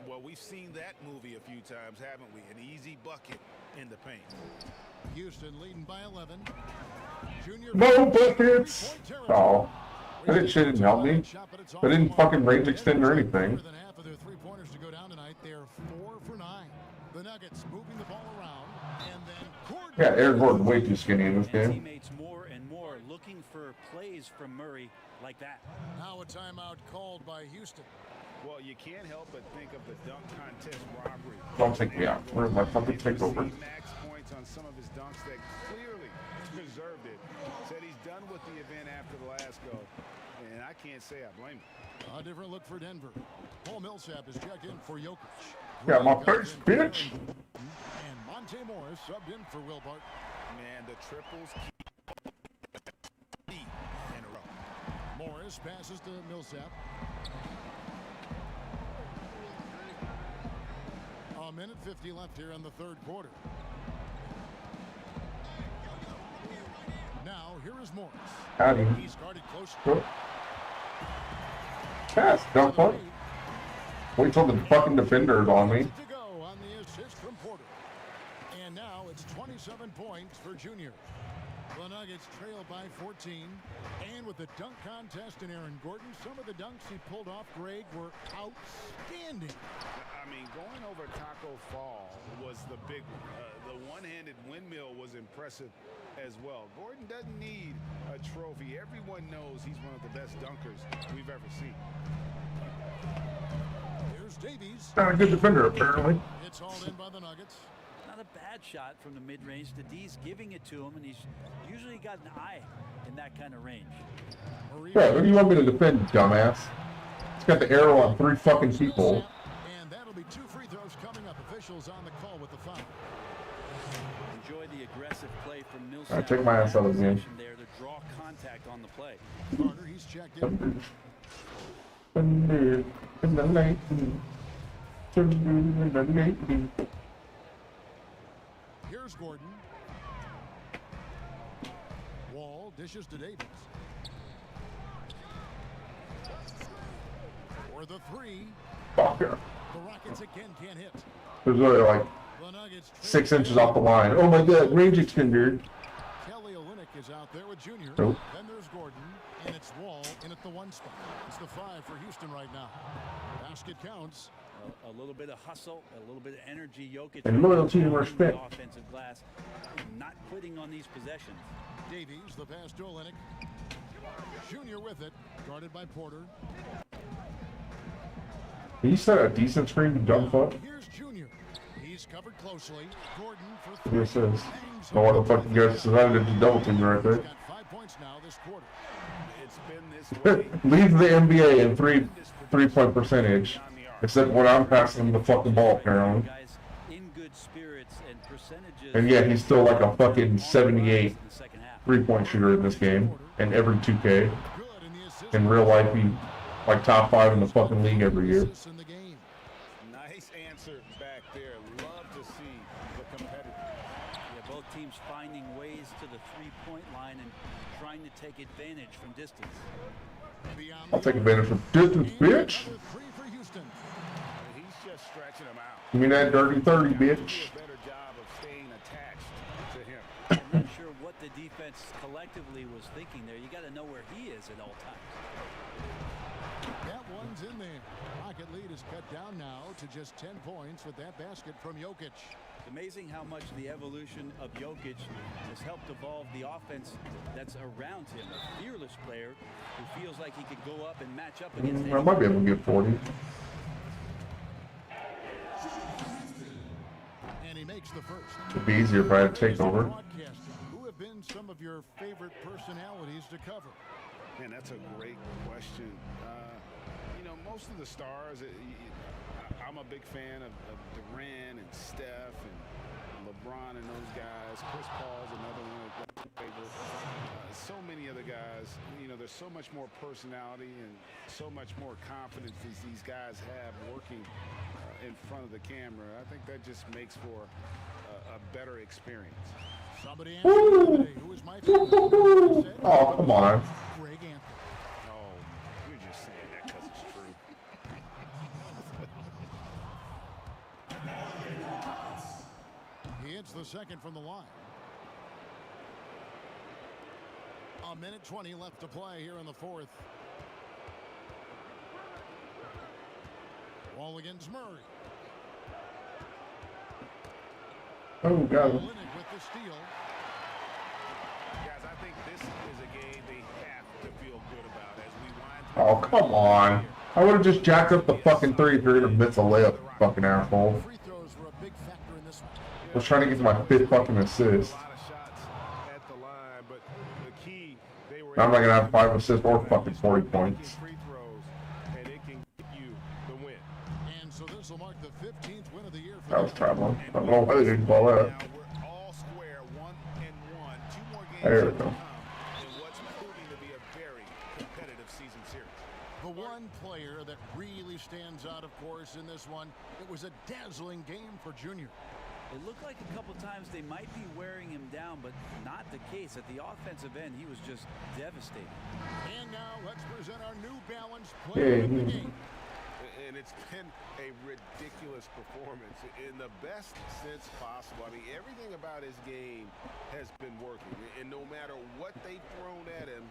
Well, we've seen that movie a few times, haven't we? An easy bucket in the paint. Houston leading by 11. Junior No buckets! Oh. That shit didn't help me. I didn't fucking range extend or anything. More than half of their three-pointers to go down tonight. They are 4 for 9. The Nuggets moving the ball around, and then Gordon. Yeah, Aaron Gordon way too skinny in this And game. teammates more and more looking for plays from Murray like that. Now a timeout called by Houston. Well, you can't help but think of the dunk contest robbery. Don't take me out. Where's my fucking takeover? Max points on some of his dunks that clearly deserved it. Said he's done with the event after the last go, and I can't say I blame him. A different look for Denver. Paul Millsap is checked in for Jokic. Yeah, my first bitch. And Monte Morris subbed in for Will Barton. Man, the triples keep in a row. Morris passes to Millsap. A minute 50 left here in the third quarter. Now, here is Morris. Howdy. He's guarded close. Go. Pass, dump fuck. Wait till the fucking defender is on me. To go on the assist from Porter. And now it's 27 points for Junior. The Nuggets trail by 14. And with the dunk contest in Aaron Gordon, some of the dunks he pulled off, Greg, were outstanding. I mean, going over Taco Fall was the big one. The one-handed windmill was impressive as well. Gordon doesn't need a trophy. Everyone knows he's one of the best dunkers we've ever seen. Here's Davies. Not a good defender, apparently. It's hauled in by the Nuggets. not a bad shot from the mid-range. The D's giving it to him, and he's usually got an eye in that kind of range. Yeah, what do you want me to defend, dumbass? It's got the arrow on 3 fucking people. And that'll be 2 free throws coming up. Officials on the call with the foul. Enjoy the aggressive play from Millsap. I take my ass out of the game. There to draw contact on the play. Carter, he's checked in. Here's Gordon. Wall dishes to Davis. For the 3. Fucker. The Rockets again can't hit. There's literally like The Nuggets 6 inches off the line. Oh my god, range extender. Kelly Olynyk is out there with Junior. Nope. Then there's Gordon, and it's Wall in at the 1 spot. It's the 5 for Houston right now. Basket counts. A little bit of hustle, a little bit of energy. Jokic And loyalty and respect. the offensive glass, not quitting on these possessions. Davies, the pass to Olynyk. Junior with it, guarded by Porter. Can you set a decent screen to dumb fuck? Here's Junior. He's covered closely. Gordon for 3. This is. Oh, what the fuck you guys decided to double team right there. He's got 5 points now this quarter. It's been this way. Leads the NBA in three-point percentage. Except when I'm passing him the fucking ball, apparently. Guys in good spirits and percentages. And yet he's still like a fucking 78 3-point shooter in this game. And every 2K. Good in the assist. In real life, he like top 5 in the fucking league every year. Assists in the game. Nice answer back there. Love to see the competitive. Yeah, both teams finding ways to the 3-point line and trying to take advantage from distance. Beyond I'll the take advantage of distance, bitch. another 3 for Houston. He's just stretching them out. Give me that dirty 30, Do bitch. a better job of staying attached to him. I'm not sure what the defense collectively was thinking there. You got to know where he is at all times. That one's in there. Rocket lead is cut down now to just 10 points with that basket from Jokic. It's amazing how much the evolution of Jokic has helped evolve the offense that's around him. A fearless player who feels like he could go up and match up against I might be able to get 40. And he makes the first. It'd be easier if I had to take over. Broadcasting, who have been some of your favorite personalities to cover? Man, that's a great question. You know, most of the stars, I'm a big fan of Durant and Steph and LeBron and those guys. Chris Paul's another one of my favorites. So many other guys. You know, there's so much more personality and so much more confidence these guys have working in front of the camera. I think that just makes for a better experience. Somebody answered today. Who is my favorite? Oh, come on. Greg Anthony. Oh, you're just saying that because it's true. He hits the second from the line. A minute 20 left to play here in the 4th. Wall against Murray. Oh, God. Olynyk with the steal. Guys, I think this is a game they have to feel good about as we wind Oh, come on. I would have just jacked up the fucking 3 if you're gonna miss a layup, fucking asshole. Free throws were a big factor in this one. I was trying to get to my 5th fucking assist. a lot of shots at the line, but the key, they were I'm not gonna have 5 assists or fucking 40 points. free throws, and it can get you the win. And so this will mark the 15th win of the year for That was them. traveling. I don't know why they didn't call that. Now we're all square, 1-1. 2 more games There we to go. come in what's proving to be a very competitive season series. The one player that really stands out, of course, in this one, it was a dazzling game for Junior. It looked like a couple times they might be wearing him down, but not the case. At the offensive end, he was just devastating. And now let's present our New Balance player of the Yeah. game. And it's been a ridiculous performance in the best sense possible. I mean, everything about his game has been working. And no matter what they've thrown at him,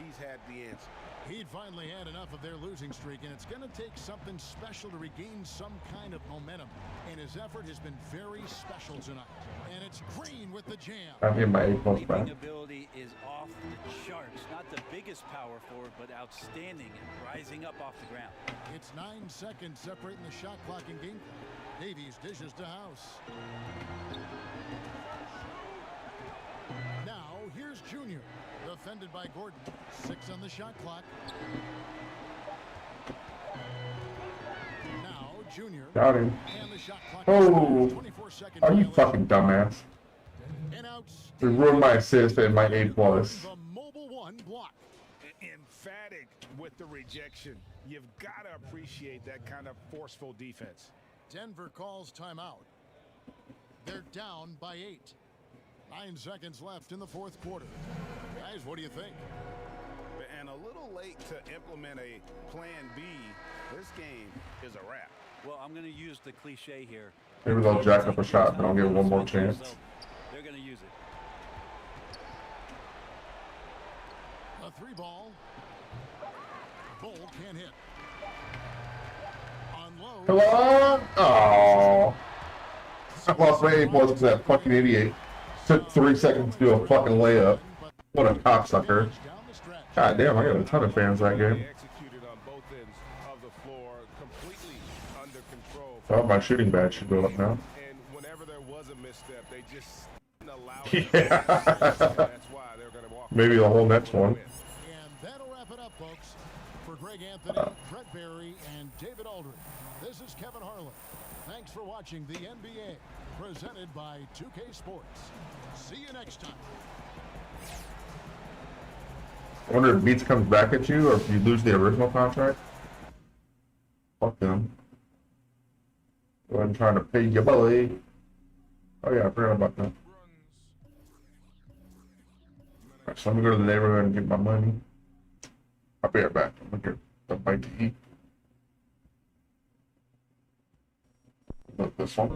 he's had the answer. He'd finally had enough of their losing streak, and it's going to take something special to regain some kind of momentum. And his effort has been very special tonight. And it's Green with the jam. I'm getting my 8 points Leaping back. ability is off the charts. Not the biggest power forward, but outstanding and rising up off the ground. It's 9 seconds separating the shot clock and game clock. Davies dishes to House. Now, here's Junior. Defended by Gordon. 6 on the shot clock. Now, Junior. Got him. And the shot clock Oh, is 24-second are you violation. fucking dumbass? An It ruined my assist and my A+. The mobile one block. Emphatic with the rejection. You've got to appreciate that kind of forceful defense. Denver calls timeout. They're down by 8. 9 seconds left in the fourth quarter. Guys, what do you think? And a little late to implement a plan B. This game is a wrap. Well, I'm going to use the cliche here. Maybe they'll jack up a shot, but I'll give it one more chance. So they're going to use it. A 3-ball. Bull can't hit. Unload. Hello? Oh. I lost my A+ because that fucking idiot took 3 seconds to do a fucking layup. What a cocksucker. God damn, I got a ton of fans that game. Executed on both ends of the floor, completely under control. Oh, my shooting badge should go up now. And whenever there was a misstep, they just didn't allow Yeah. That's why they're going to walk. Maybe the whole next one. And that'll wrap it up, folks. For Greg Anthony, Brett Barry, and David Aldridge, this is Kevin Harlan. Thanks for watching the NBA, presented by 2K Sports. See you next time. I wonder if Beats comes back at you or if you lose the original contract. Fuck them. Go ahead and try to pay your boy. Oh yeah, I forgot about that. Alright, so let me go to the neighborhood and get my money. I'll be right back. I'm gonna get a bite to eat. Look, this one.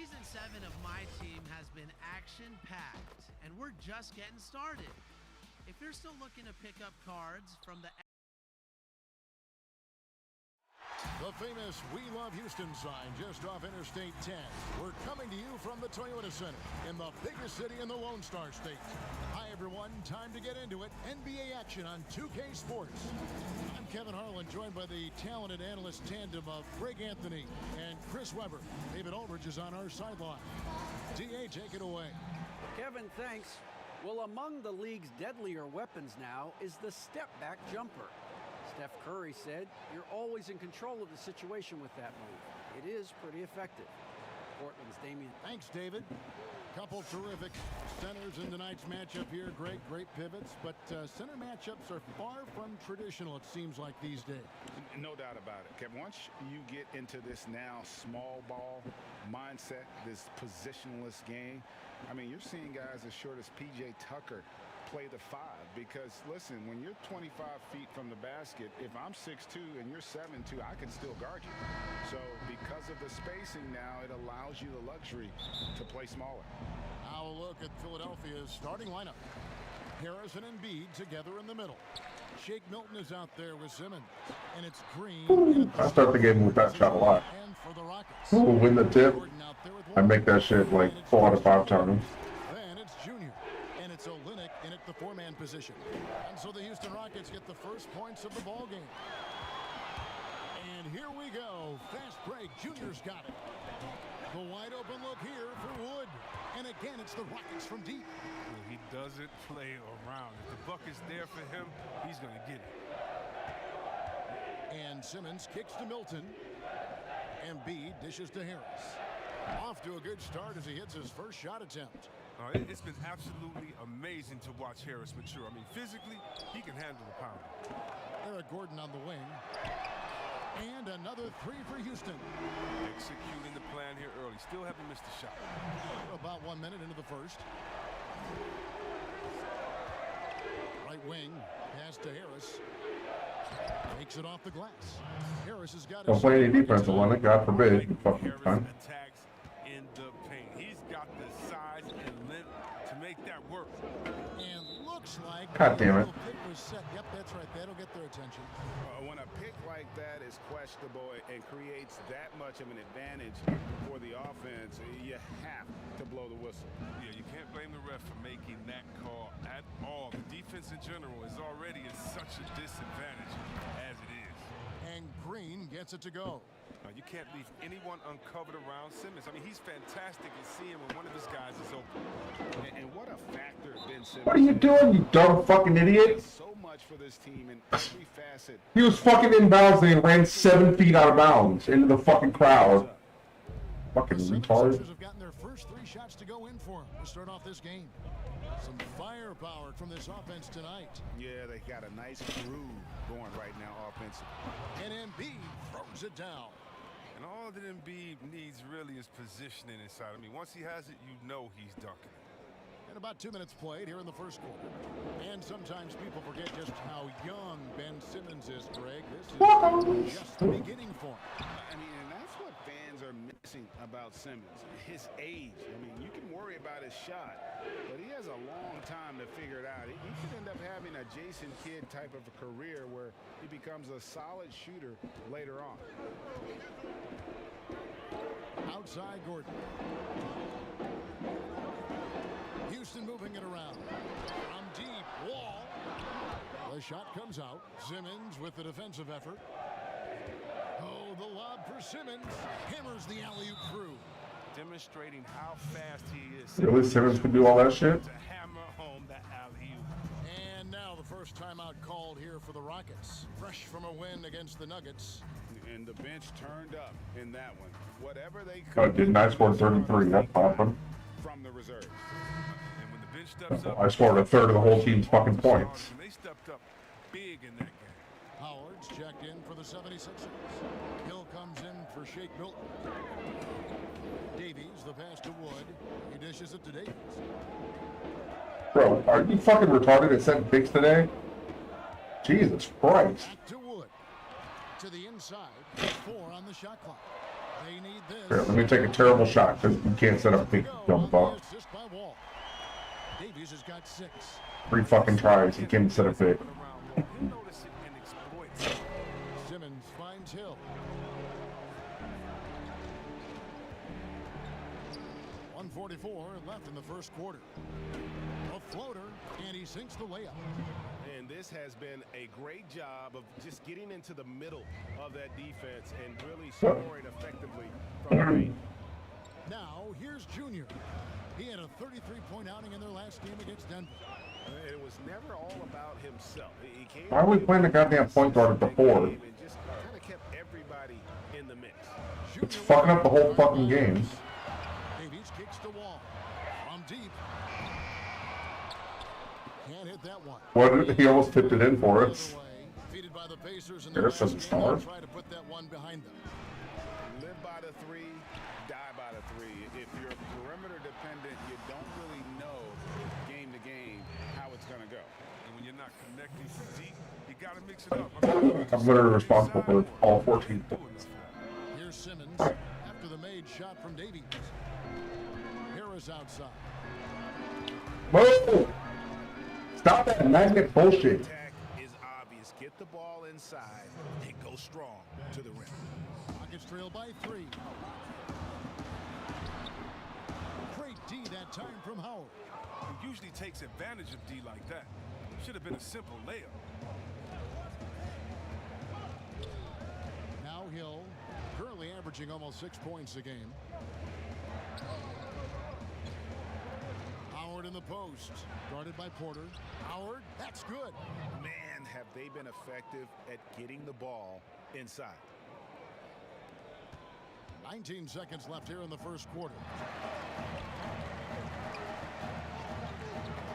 Season 7 of my team has been action-packed, and we're just getting started. If you're still looking to pick up cards from the famous We Love Houston sign just off Interstate 10. We're coming to you from the Toyota Center in the biggest city in the Lone Star State. Hi, everyone. Time to get into it. NBA action on 2K Sports. I'm Kevin Harlan, joined by the talented analyst tandem of Greg Anthony and Chris Webber. David Aldridge is on our sideline. DA, take it away. Kevin, thanks. Well, among the league's deadlier weapons now is the step-back jumper. Steph Curry said, "You're always in control of the situation with that move." It is pretty effective. Portland's Damian. Thanks, David. Couple terrific centers in tonight's matchup here. Great pivots, but center matchups are far from traditional, it seems like, these days. No doubt about it, Kevin. Once you get into this now small ball mindset, this positionless game, I mean, you're seeing guys as short as P.J. Tucker play the 5, because listen, when you're 25 feet from the basket, if I'm 6'2" and you're 7'2", I can still guard you. So because of the spacing now, it allows you the luxury to play smaller. Now a look at Philadelphia's starting lineup. Harris and Embiid together in the middle. Shake Milton is out there with Simmons, and it's Green. I start the game with that shot a lot. And for the Rockets, We'll win the tip. I make that shit like 4 out of 5 times. Then it's Junior, and it's Olynyk in at the 4-man position. And so the Houston Rockets get the first points of the ball game. And here we go. Fast break. Junior's got it. The wide open look here for Wood. And again, it's the Rockets from deep. He doesn't play around. If the bucket's there for him, he's going to get it. And Simmons kicks to Milton. Embiid dishes to Harris. Off to a good start as he hits his first shot attempt. It's been absolutely amazing to watch Harris mature. I mean, physically, he can handle the pound. Eric Gordon on the wing. And another 3 for Houston. Executing the plan here early. Still haven't missed a shot. About 1 minute into the first. Right wing. Pass to Harris. Takes it off the glass. Harris has got. Don't play any defense, Olynyk. God forbid. You fucking time. Attacks in the paint. He's got the size and length to make that work. And looks like. God damn it. Pick was set. Yep, that's right. That'll get their attention. When a pick like that is questionable and creates that much of an advantage for the offense, you have to blow the whistle. Yeah, you can't blame the ref for making that call at all. The defense in general is already at such a disadvantage as it is. And Green gets it to go. Now, you can't leave anyone uncovered around Simmons. I mean, he's fantastic at seeing when one of his guys is open. And what a factor Ben Simmons. What are you doing, you dumb fucking idiot? So much for this team in every facet. He was fucking inbounds and he ran 7 feet out of bounds into the fucking crowd. Fucking retard. Have gotten their first 3 shots to go in for him to start off this game. Some firepower from this offense tonight. Yeah, they got a nice groove going right now offensively. And Embiid throws it down. And all that Embiid needs really is positioning inside. I mean, once he has it, you know he's dunking. And about 2 minutes played here in the first quarter. And sometimes people forget just how young Ben Simmons is, Greg. This is just the beginning for him. I mean, and that's what fans are missing about Simmons. His age. I mean, you can worry about his shot, but he has a long time to figure it out. He could end up having a Jason Kidd type of a career where he becomes a solid shooter later on. Outside Gordon. Houston moving it around. From deep, Wall. The shot comes out. Simmons with the defensive effort. Oh, the lob for Simmons. Hammers the alley-oop through. Demonstrating how fast he is. Really, Simmons can do all that shit? To hammer home that alley-oop. And now the first timeout called here for the Rockets. Fresh from a win against the Nuggets. And the bench turned up in that one. Whatever they Oh, could. didn't I score 33? That's awesome. From the reserves. And when the bench steps up, I scored a third of the whole team's fucking points. and they stepped up big in that game. Howard's checked in for the 76ers. Hill comes in for Shake Milton. Davies, the pass to Wood. He dishes it to Davies. Bro, are you fucking retarded at setting picks today? Jesus Christ. Back to Wood. To the inside. 4 on the shot clock. They need this. Here, let me take a terrible shot because you can't set up big jump ball. Assist by Wall. Davies has got 6. 3 fucking tries, he can't set up big. Simmons finds Hill. 1:44 left in the first quarter. A floater, and he sinks the layup. And this has been a great job of just getting into the middle of that defense and really scoring effectively from the paint. Now, here's Junior. He had a 33-point outing in their last game against Denver. It was never all about himself. He came Why are we playing the goddamn point guard at the 4? and just kind of kept everybody in the mix. It's fucking up the whole fucking game. Davies kicks the wall. From deep. Can't hit that one. What? He almost tipped it in for us. Defeated by the Pacers in There's some star. try to put that one behind them. Live by the 3, die by the 3. If you're perimeter dependent, you don't really know game to game how it's going to go. And when you're not connecting deep, you got to mix it up. I'm literally responsible for all 14 points. Here's Simmons after the made shot from Davies. Harris outside. Whoa! Stop that magnet bullshit. Attack is obvious. Get the ball inside and go strong to the rim. Rockets trail by 3. Great D that time from Howard. He usually takes advantage of D like that. Should have been a simple layup. Now Hill, currently averaging almost 6 points a game. Howard in the post, guarded by Porter. Howard, that's good. Man, have they been effective at getting the ball inside. 19 seconds left here in the first quarter.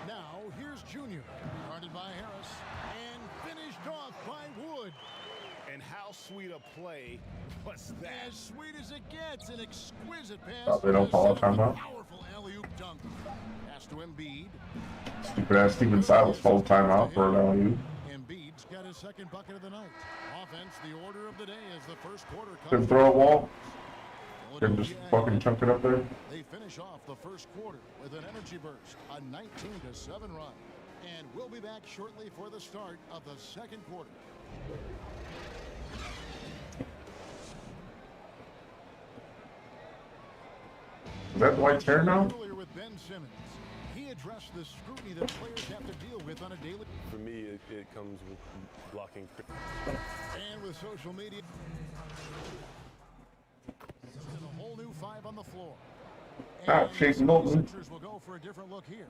Now, here's Junior, guarded by Harris, and finished off by Wood. And how sweet a play was that? As sweet as it gets, an exquisite pass. Oh, they don't call a timeout? Powerful alley-oop dunk. Pass to Embiid. Stupid ass Steven Silas called timeout for an alley-oop. Embiid's got his second bucket of the night. Offense, the order of the day as the first quarter comes. Couldn't throw a wall. Couldn't just fucking chunk it up there. They finish off the first quarter with an energy burst, a 19-7 run. And we'll be back shortly for the start of the second quarter. Is that Dwight's hair now? Earlier with Ben Simmons, he addressed the scrutiny that players have to deal with on a daily. For me, it comes with blocking. And with social media, and a whole new 5 on the floor. Ah, Shake Milton. Sixers will go for a different look here.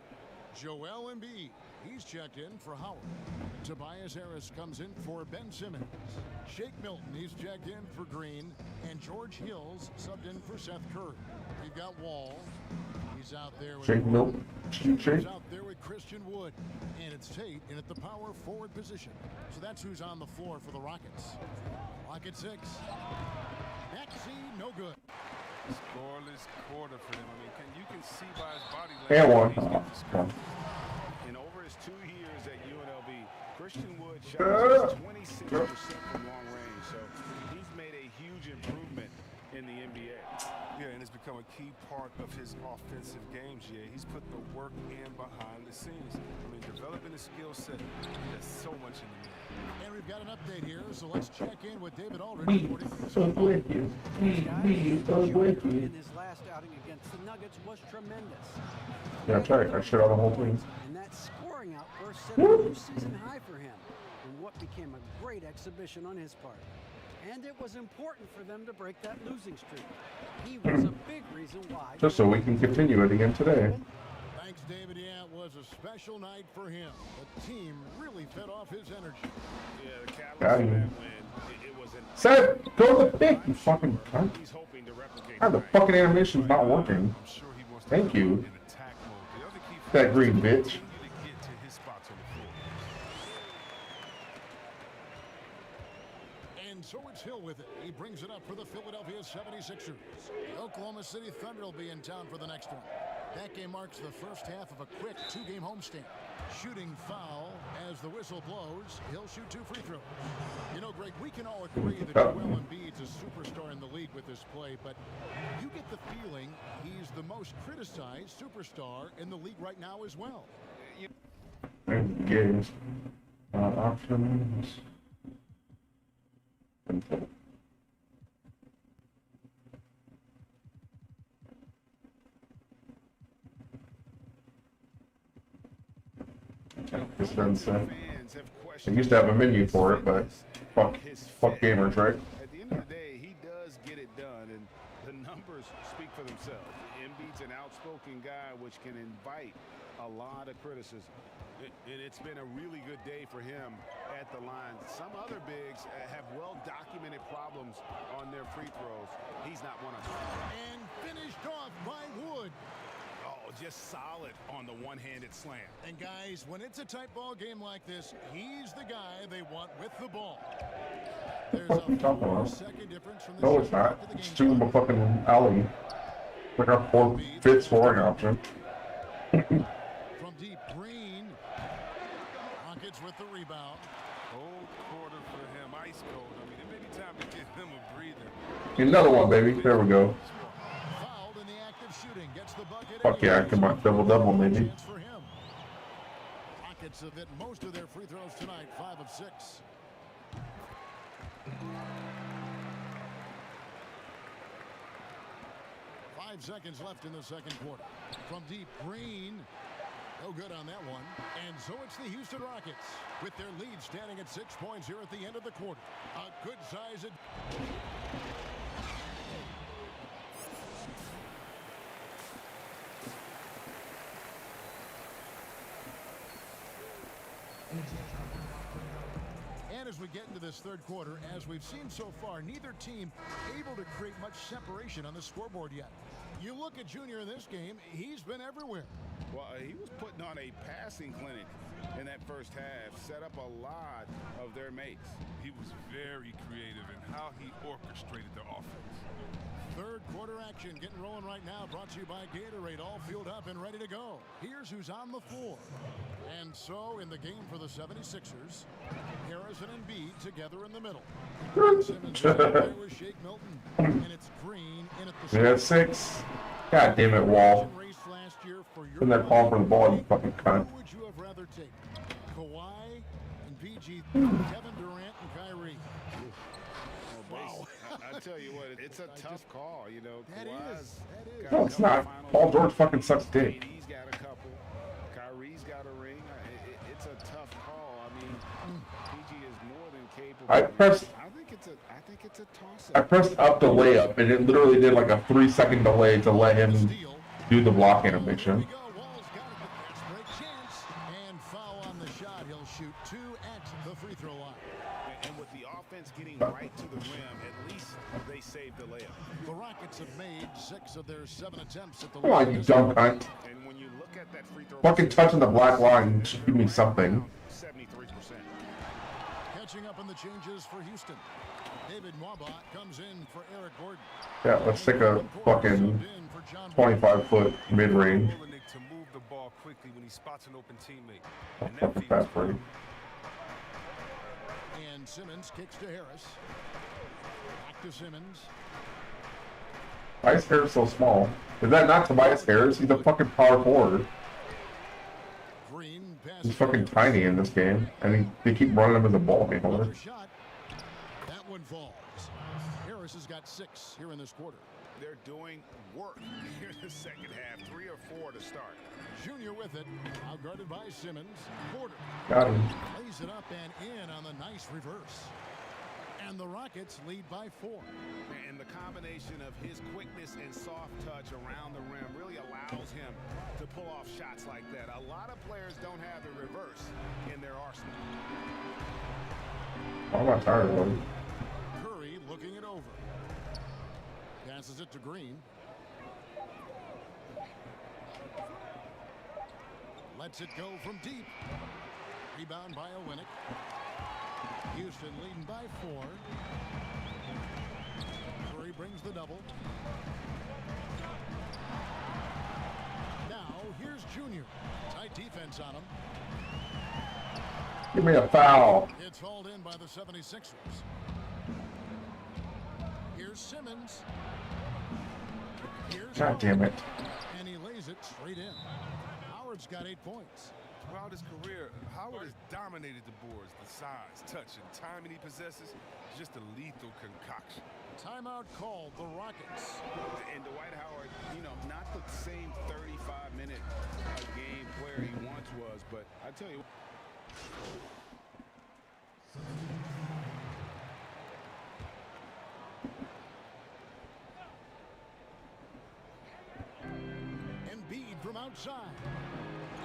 Joel Embiid, he's checked in for Howard. Tobias Harris comes in for Ben Simmons. Shake Milton, he's checked in for Green. And George Hills subbed in for Seth Curry. We've got Wall. He's out there with Shake Milton. Shake. He's out there with Christian Wood. And it's Tate in at the power forward position. So that's who's on the floor for the Rockets. Rocket 6. Backseat, no good. Scoreless quarter for him. I mean, you can see by his body And language. one. In over his 2 years at UNLV, Christian Wood shot 26% from long range, so he's made a huge improvement in the NBA. Yeah, and it's become a key part of his offensive game, GA. He's put the work in behind the scenes. I mean, developing a skill set, there's so much in the game. And we've got an update here, so let's check in with David Aldridge. With you. With you. In his last outing against the Nuggets was tremendous. Yeah, that's right. I shit on the whole thing. And that scoring outburst set a new season high for him in what became a great exhibition on his part. And it was important for them to break that losing streak. He was a big reason why. Just so we can continue it again today. Thanks, David. Yeah, it was a special night for him. The team really fed off his energy. Yeah, the catalyst Got for you. that win, it was an Seth, go to the pick, you fucking cunt. he's hoping to replicate How the tonight. fucking animation's not working? I'm sure he wants to Thank come you. out in attack mode. The other key for That him green is to bitch. continue to get to his spots on the floor. And so it's Hill with it. He brings it up for the Philadelphia 76ers. The Oklahoma City Thunder will be in town for the next one. That game marks the first half of a quick 2-game homestand. Shooting foul as the whistle blows. He'll shoot 2 free throws. You know, Greg, we can all agree that Joel Embiid's a superstar in the league with this play, but you get the feeling he's the most criticized superstar in the league right now as well. Games. Options. This doesn't say. I used to have a menu for it, but fuck gamers, right? At the end of the day, he does get it done, and the numbers speak for themselves. Embiid's an outspoken guy, which can invite a lot of criticism. And it's been a really good day for him at the line. Some other bigs have well-documented problems on their free throws. He's not one of them. And finished off by Wood. Oh, just solid on the one-handed slam. And guys, when it's a tight ball game like this, he's the guy they want with the ball. There's a 4-second difference from the no, it's not. It's two in the fucking alley. Like our fifth scoring option. From deep, Green. Rockets with the rebound. Cold quarter for him, ice cold. I mean, it may be time to give him a breather. Another one, baby. There we go. Fouled in the act of shooting. Gets the bucket. Fuck yeah, come on, double, maybe. For him. Rockets have hit most of their free throws tonight, 5 of 6. 5 seconds left in the second quarter. From deep, Green. No good on that one. And so it's the Houston Rockets with their lead standing at 6 points here at the end of the quarter. A good size. And as we get into this third quarter, as we've seen so far, neither team able to create much separation on the scoreboard yet. You look at Junior in this game, he's been everywhere. Well, he was putting on a passing clinic in that first half, set up a lot of their mates. He was very creative in how he orchestrated the offense. Third quarter action getting rolling right now, brought to you by Gatorade, all fueled up and ready to go. Here's who's on the floor. And so in the game for the 76ers, Harris and Embiid together in the middle. Simmons there with Shake Milton, and it's Green in at the Yeah, 6. God damn it, Wall. Isn't that call for the ball, you fucking cunt? Who would you have rather take? Kawhi and PG, Kevin Durant and Kyrie. Wow. I tell you what, it's a tough call, you know. That is. No, it's not. Paul George fucking sucks dick. He's got a couple. Kyrie's got a ring. It's a tough call. I mean, PG is more than capable. I think it's a toss-up. I pressed up the layup, and it literally did like a 3-second delay to let him do the block animation. And foul on the shot. He'll shoot 2 at the free throw line. And with the offense getting right to the rim, at least they saved the layup. The Rockets have made 6 of their 7 attempts at the Come on, you dumb cunt. And when you look at that free throw, Fucking touching the black line, just give me something. 73%. Catching up in the changes for Houston. David Mwaba comes in for Eric Gordon. Yeah, let's take a fucking 25-foot mid-range. To move the ball quickly when he spots an open teammate. And that fast break. And Simmons kicks to Harris. Back to Simmons. Tobias Harris so small. Is that not Tobias Harris? He's a fucking power forward. He's fucking tiny in this game, and they keep running him as a ball handler. That one falls. Harris has got 6 here in this quarter. They're doing work here in the second half. 3 or 4 to start. Junior with it, outguarded by Simmons. Porter got him. Lays it up and in on the nice reverse. And the Rockets lead by 4. And the combination of his quickness and soft touch around the rim really allows him to pull off shots like that. A lot of players don't have the reverse in their arsenal. I'm not tired of him. Curry looking it over. Passes it to Green. Lets it go from deep. Rebound by Olynyk. Houston leading by 4. Curry brings the double. Now here's Junior. Tight defense on him. Give me a foul. It's hauled in by the 76ers. Here's Here's Simmons. Here's God damn it. and he lays it straight in. Howard's got 8 points. Throughout his career, Howard has dominated the boards. The size, touch, and timing he possesses is just a lethal concoction. Timeout called, the Rockets. And Dwight Howard, you know, not the same 35-minute a game player he once was, but I tell you. Embiid from outside.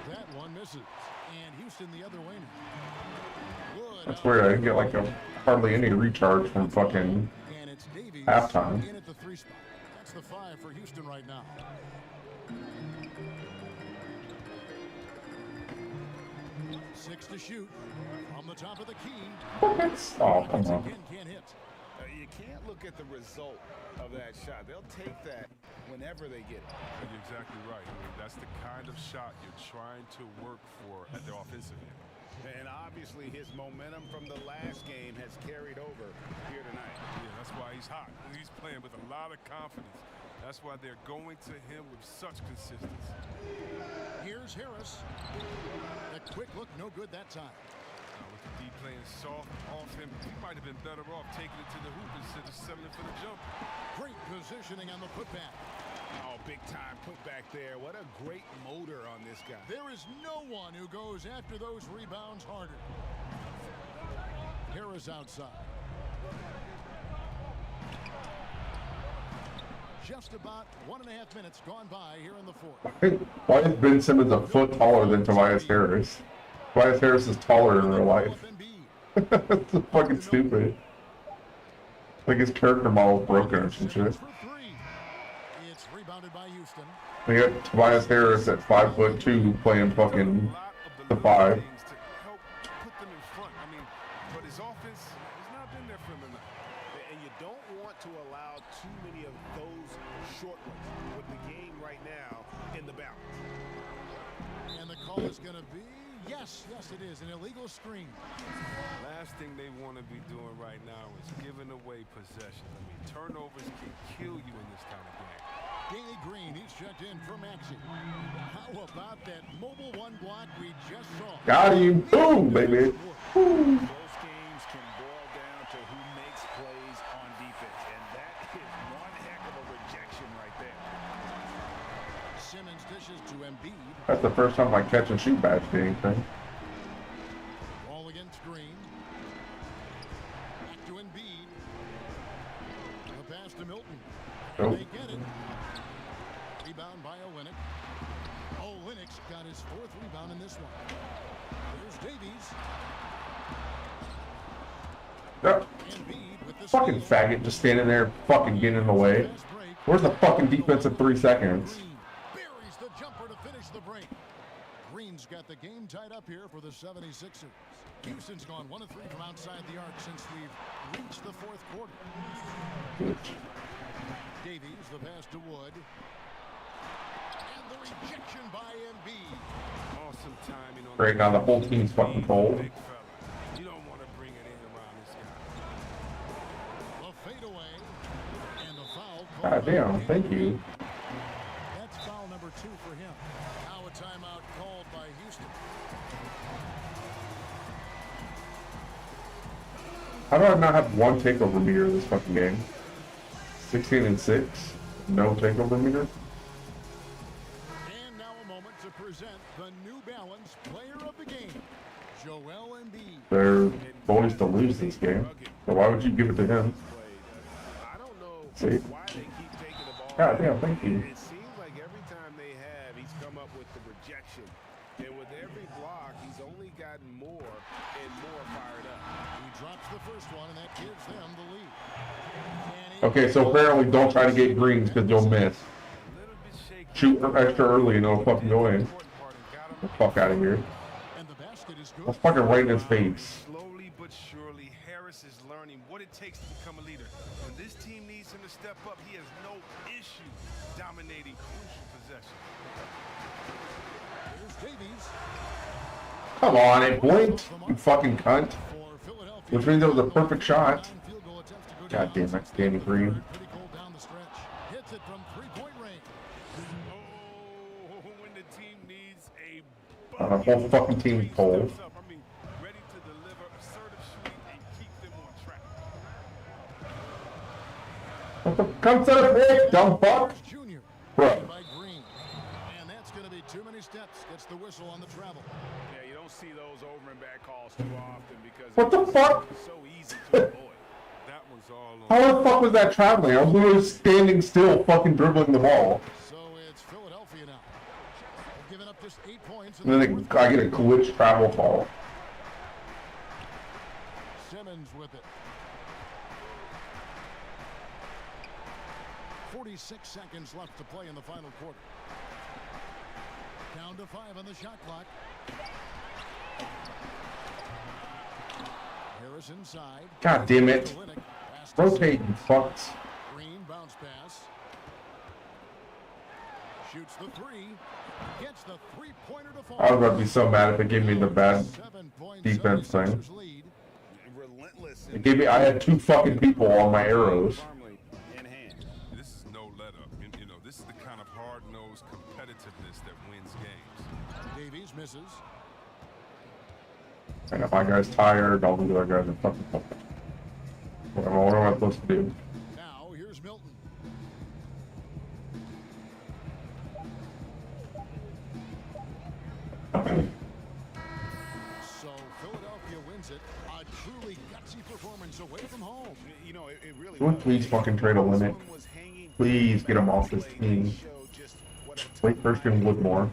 That one misses. And Houston the other way now. Wood That's weird. I didn't get like hardly any recharge from fucking and it's Davies halftime. in at the 3 spot. That's the 5 for Houston right now. Six to shoot from the top of the key. Oh, come on. Again can't hit. You can't look at the result of that shot. They'll take that whenever they get it. You're exactly right. I mean, that's the kind of shot you're trying to work for at the offensive end. And obviously his momentum from the last game has carried over here tonight. Yeah, that's why he's hot. He's playing with a lot of confidence. That's why they're going to him with such consistency. Here's Harris. A quick look, no good that time. With the D playing soft off him, he might have been better off taking it to the hoop instead of settling for the jump. Great positioning on the putback. Oh, big time putback there. What a great motor on this guy. There is no one who goes after those rebounds harder. Harris outside. Just about 1.5 minutes gone by here in the fourth. Why is Ben Simmons a foot taller than Tobias Harris? Tobias Harris is taller in real life. That's fucking stupid. Like his character model is broken or some shit. It's rebounded by Houston. We got Tobias Harris at 5'2" playing fucking the 5. To help put them in front. I mean, but his offense has not been there for him enough. And you don't want to allow too many of those short ones with the game right now in the balance. And the call is going to be, yes, it is, an illegal screen. Last thing they want to be doing right now is giving away possession. I mean, turnovers can kill you in this kind of game. Danny Green, he's checked in for Maxey. How about that mobile one block we just saw? Got him. Boom, baby. Boom. Those games can boil down to who makes plays on defense, and that is one heck of a rejection right there. Simmons dishes to Embiid. That's the first time my catch and shoot badge did anything. Ball against Green. Back to Embiid. The pass to Milton. Oh. They get it. Rebound by Olynyk. Olynyk's got his 4th rebound in this one. There's Davies. Yeah. Embiid with the Fucking steal. faggot just standing there fucking getting in the way. Where's the fucking defensive 3 seconds? Green buries the jumper to finish the break. Green's got the game tied up here for the 76ers. Houston's gone 1 of 3 from outside the arc since we've reached the 4th quarter. Davies, the pass to Wood. And the rejection by Embiid. Awesome timing on Great, now the whole team's fucking cold. Big fella. You don't want to bring it in around this guy. The fadeaway. And the foul. God damn, thank you. That's foul number 2 for him. Now a timeout called by Houston. How do I not have one takeover meter this fucking game? 16-6, no takeover meter. And now a moment to present the New Balance Player of the Game, Joel Embiid. They're boys to lose this game, so why would you give it to him? I don't know See? why they keep taking the ball. God damn, thank you. It seems like every time they have, he's come up with the rejection. And with every block, he's only gotten more and more fired up. He drops the first one, and that gives them the lead. Okay, so apparently don't try to get greens because you'll miss. Shoot extra early and it'll fucking go in. Get the fuck out of here. And the basket is good. That's fucking right in his face. Slowly but surely, Harris is learning what it takes to become a leader. When this team needs him to step up, he has no issue dominating crucial possessions. Here's Davies. Come on, it blinked, you fucking cunt. Which means it was a perfect shot. Field goal attempts to go God damn it, Danny Green. Pretty cold down the stretch. Hits it from three-point range. Oh, when the team needs a The whole fucking team pulled. I mean, ready to deliver assertive shooting and keep them on track. What the come to the break, dumb fuck? Junior. Bro. By Green. And that's going to be too many steps. Gets the whistle on the travel. Yeah, you don't see those over and back calls too often because What the fuck? it's so easy to avoid. That was all on. How the fuck was that traveling? I was literally standing still, fucking dribbling the ball. So it's Philadelphia now. They've given up just 8 points. And then I get a glitch travel ball. Simmons with it. 46 seconds left to play in the final quarter. Down to 5 on the shot clock. Harris inside. God damn it. Rotating fucks. Green bounce pass. Shoots the three. Gets the three-pointer to fall. I was about to be so mad if it gave me the bad defense thing. Relentless. It gave me. I had 2 fucking people on my arrows. This is no let up. You know, this is the kind of hard-nosed competitiveness that wins games. Davies misses. And if my guy's tired, all the other guys are fucking fucking. What am I supposed to do? Now here's Milton. So Philadelphia wins it. A truly gutsy performance away from home. You know, it really Someone please fucking trade a limit. Please get him off this team. Wait first and Woodmore.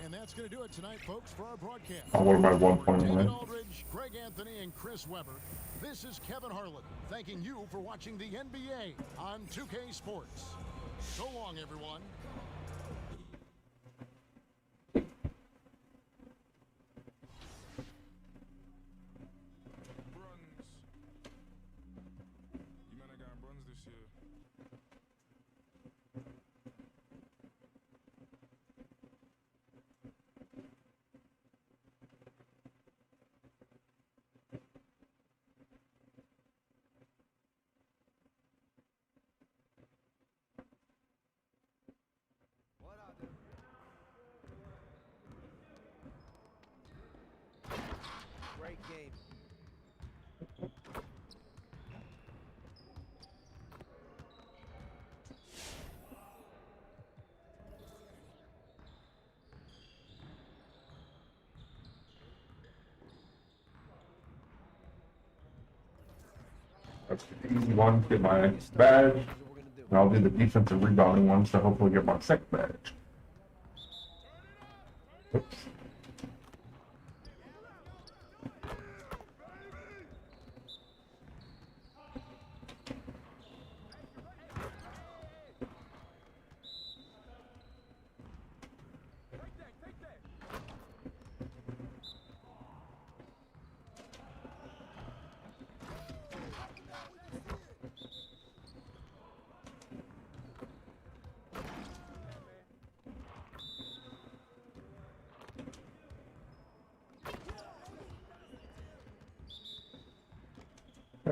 And that's going to do it tonight, folks, for our broadcast. I'll order my 1 point David limit. Aldridge, Greg Anthony, and Chris Webber. This is Kevin Harlan, thanking you for watching the NBA on 2K Sports. So long, everyone. You might have got bronze this year. Great game. That's the easy one. Get my badge. And I'll do the defensive rebounding one, so hopefully get my second badge. Oops.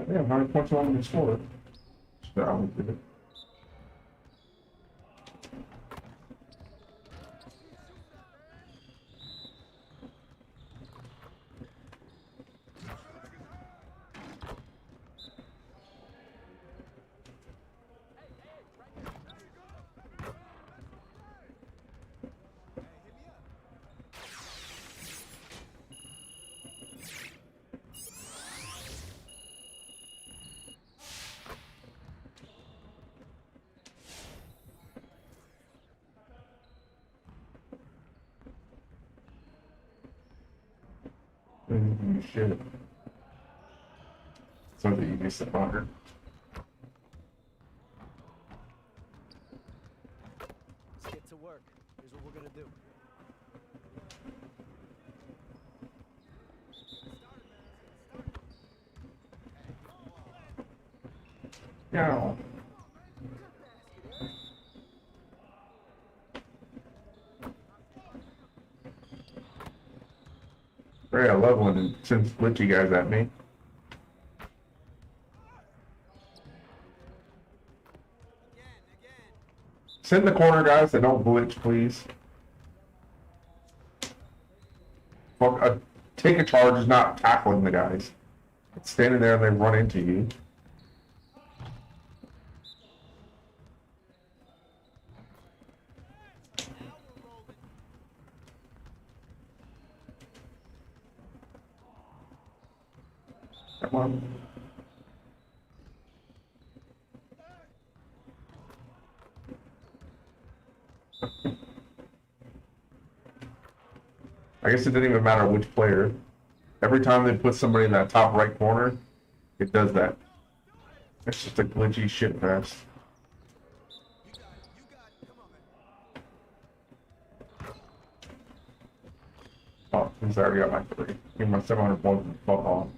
Damn, how many points do I want to score? So I would do it. Shit. So the easiest at 100. Let's get to work. Here's what we're gonna do. Yeah. Great, I love when it sends glitchy guys at me. Sit in the corner, guys, and don't glitch, please. Fuck, take a charge is not tackling the guys. It's standing there and they run into you. Come on. I guess it didn't even matter which player. Every time they put somebody in that top right corner, it does that. It's just a glitchy shit fest. Oh, he's already got my 3. Give my 700 points and fuck off.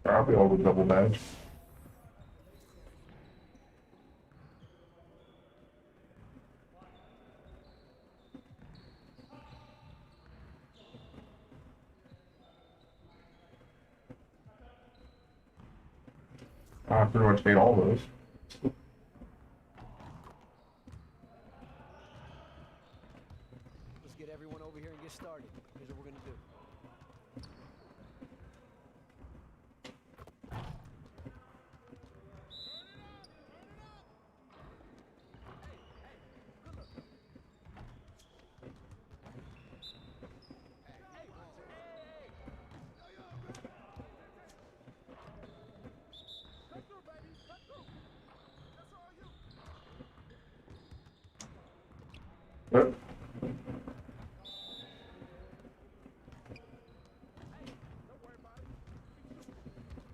I'll be able to double badge. I pretty much hate all those. Let's get everyone over here and get started. Here's what we're gonna do. But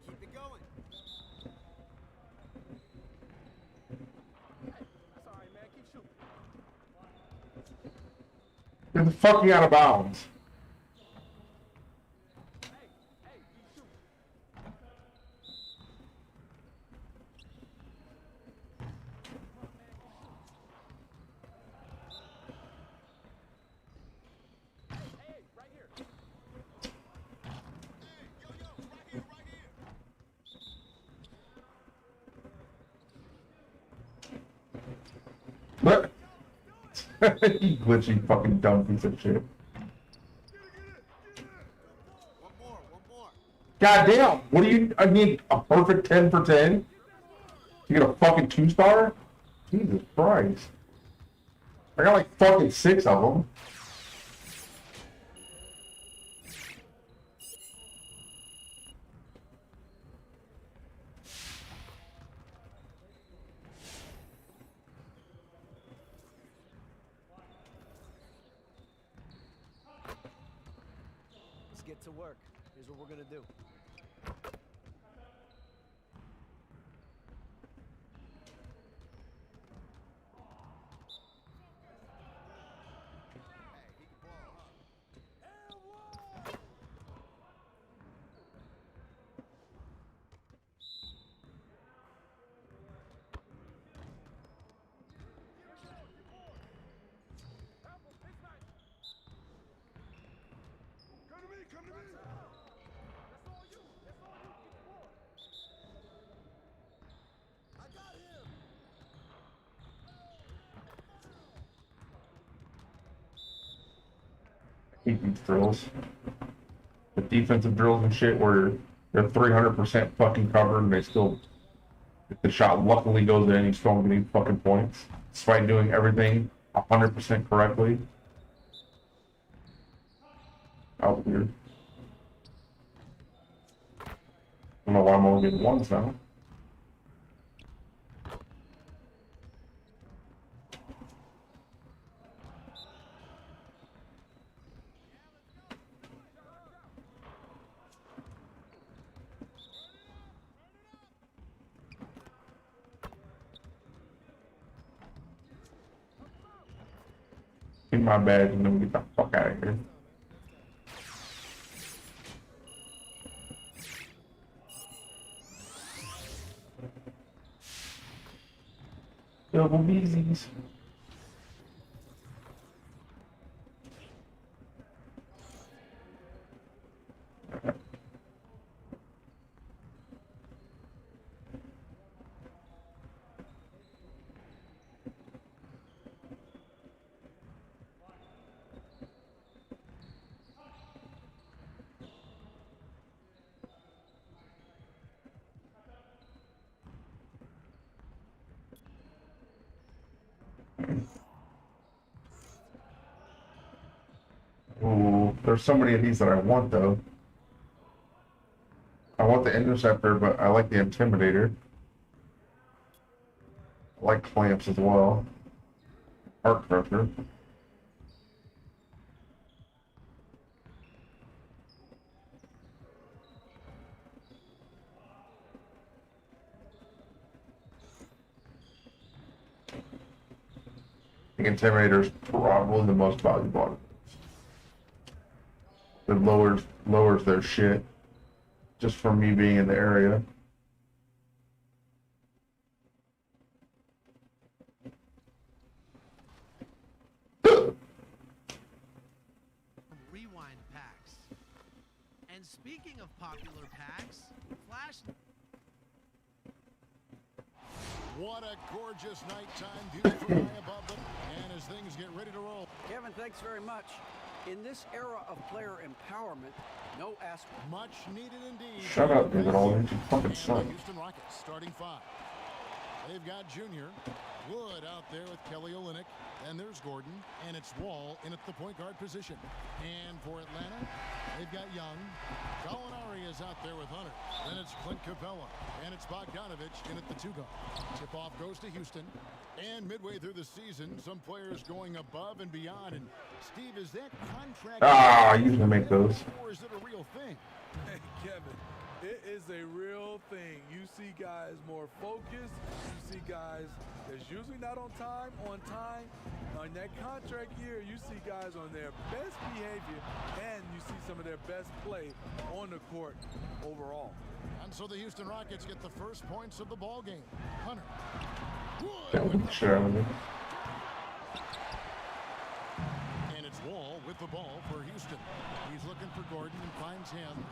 Keep it going. That's all right, man. Keep shooting. get the fucking out of bounds. Look! You glitchy fucking dumb piece of shit. God damn! What do you? I need a perfect 10 for 10? You get a fucking 2-star? Jesus Christ. I got like fucking 6 of them. Let's get to work. Here's what we're gonna do. I hate these drills. The defensive drills and shit where they're 300% fucking covered and they still, if the shot luckily goes in, you still don't get any fucking points. Despite doing everything 100% correctly. That was weird. I don't know why I'm only getting 1s now. In my bed and then get the fuck out of here. Double beesies. Ooh, there's so many of these that I want though. I want the interceptor, but I like the intimidator. I like clamps as well. Heart crusher. The intimidator is probably the most valuable. It lowers their shit just from me being in the area. Rewind packs. And speaking of popular packs, Flash. What a gorgeous nighttime view from high above them. And as things get ready to roll. Kevin, thanks very much. In this era of player empowerment, no aspect. Much needed indeed. Shut up, you little fucking The son. Houston Rockets starting 5. They've got Junior, Wood out there with Kelly Olynyk, and there's Gordon, and it's Wall in at the point guard position. And for Atlanta, they've got Young. Gallinari is out there with Hunter. Then it's Clint Capella, and it's Bogdanovich in at the 2-guard. Tip-off goes to Houston. And midway through the season, some players going above and beyond. And Steve, is that contract? I usually make those. Or is it a real thing? Hey, Kevin, it is a real thing. You see guys more focused. You see guys that's usually not on time. On that contract year, you see guys on their best behavior, and you see some of their best play on the court overall. And so the Houston Rockets get the first points of the ball game. Hunter. That would be sure with me. And it's Wall with the ball for Houston. He's looking for Gordon and finds him.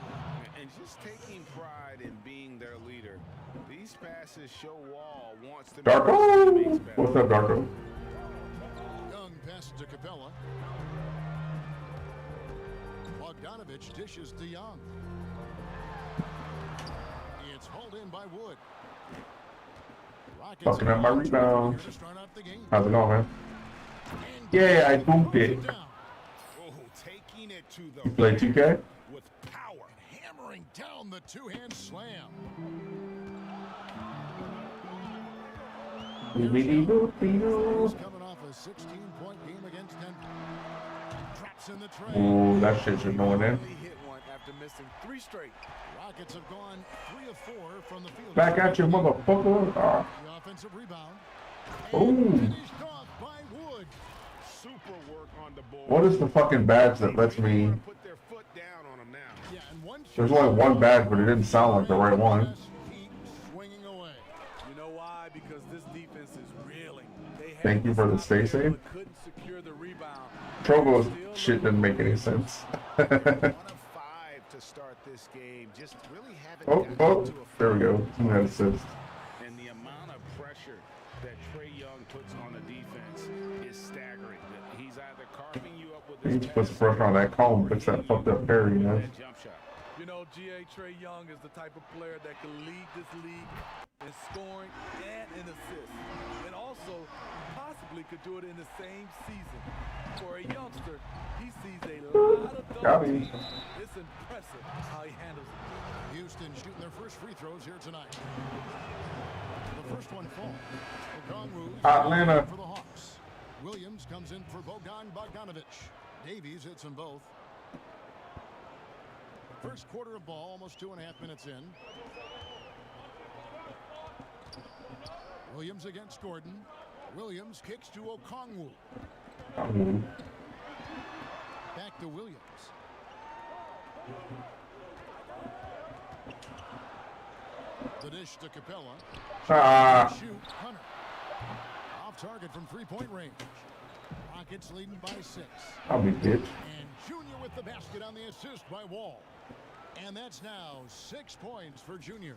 And just taking pride in being their leader. These passes show Wall wants to Darko! What's up, Darko? Young passes to Capella. Bogdanovich dishes to Young. It's hauled in by Wood. Rockets Fucking up my rebound. to start out the game. How's it going, man? Yeah, I booped it. Oh, taking it to the You play 2K? With power, hammering down the two-hand slam. He's coming off a 16-point game against Denver. Traps in the tray. Ooh, that shit should go in there. He hit one after missing 3 straight. Rockets have gone 3 of 4 from the field. Back at you, motherfucker. Ah. The offensive rebound. Ooh. Finished off by Wood. super work on the board. What is the fucking badge that lets me... Put their foot down on them now. Yeah, and one There's only one badge, but it didn't sound like the right one. swinging away. You know why? Because this defense is reeling. They had Thank you for the stay safe. but couldn't secure the rebound. Trovo's shit didn't make any sense. 1 of 5 to start this game. Just really haven't Oh, there we go. That assist. And the amount of pressure that Trae Young puts on the defense is staggering. He's either carving you up with He his puts pressure on that column, puts that fucked up parry, you know? jump shot. You know, G.A. Trae Young is the type of player that can lead this league in scoring and in assists. And also, possibly could do it in the same season. For a youngster, he sees a lot of Got double me. teams. It's impressive how he handles it. Houston shooting their first free throws here tonight. The first one falls. Atlanta. For the Hawks. Williams comes in for Bogdanovich. Davies hits them both. First quarter of ball, almost 2.5 minutes in. Williams against Gordon. Williams kicks to Okongwu. Back to Williams. The dish to Capella. Shoot, Hunter. Off target from three-point range. Rockets leading by 6. I'll be bitch. And Junior with the basket on the assist by Wall. And that's now 6 points for Junior.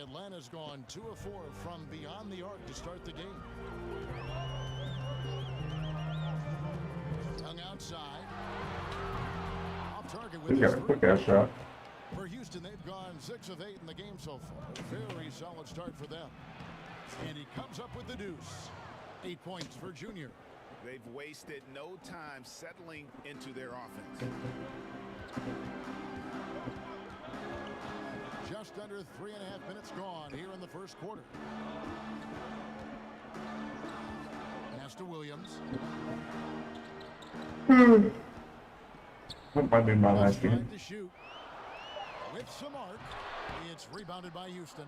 Atlanta's gone 2 of 4 from beyond the arc to start the game. Young outside. Off target with He got a quick ass shot. For Houston, they've gone 6 of 8 in the game so far. Very solid start for them. And he comes up with the deuce. 8 points for Junior. They've wasted no time settling into their offense. Just under 3.5 minutes gone here in the first quarter. Pass to Williams. That might be my last game. To shoot. With some arc. It's rebounded by Houston.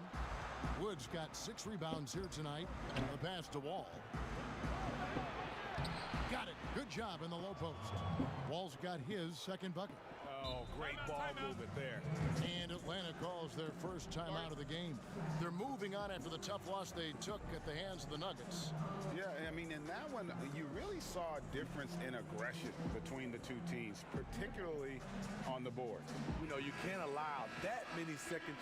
Wood's got 6 rebounds here tonight. The pass to Wall. Got it. Good job in the low post. Wall's got his second bucket. Oh, great ball movement there. And Atlanta calls their first time out of the game. They're moving on after the tough loss they took at the hands of the Nuggets. Yeah, I mean, in that one, you really saw a difference in aggression between the two teams, particularly on the board. You know, you can't allow that many second.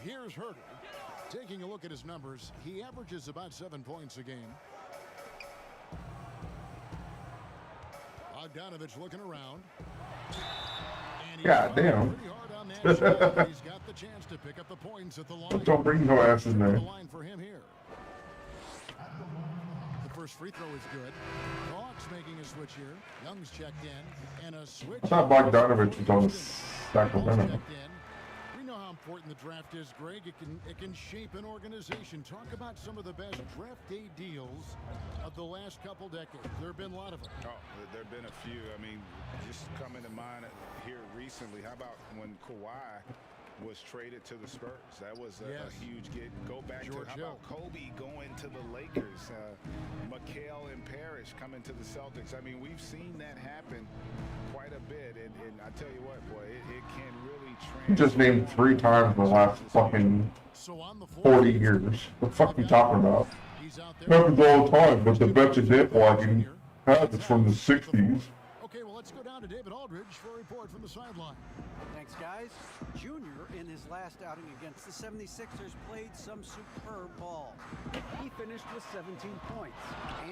Here's Herter. Taking a look at his numbers, he averages about 7 points a game. Bogdanovich looking around. God damn. He's got the chance to pick up the points at the line. Don't bring no ass in there. The line for him here. The first free throw is good. Hawks making a switch here. Young's checked in, and a switch. I thought Bogdanovich was on the Sacramento. We know how important the draft is, Greg. It can shape an organization. Talk about some of the best draft day deals of the last couple decades. There have been a lot of them. Oh, there have been a few. I mean, just coming to mind here recently. How about when Kawhi was traded to the Spurs? That was a huge get. Go back to how about Kobe going to the Lakers, McHale and Parrish coming to the Celtics. I mean, we've seen that happen quite a bit, and I tell you what, boy, it can really You just named 3 times in the last fucking 40 years. What the fuck are you talking about? Happens all the time, but the best example I can have is from the 60s. Okay, well, let's go down to David Aldridge for a report from the sideline. Thanks, guys. Junior, in his last outing against the 76ers, played some superb ball. He finished with 17 points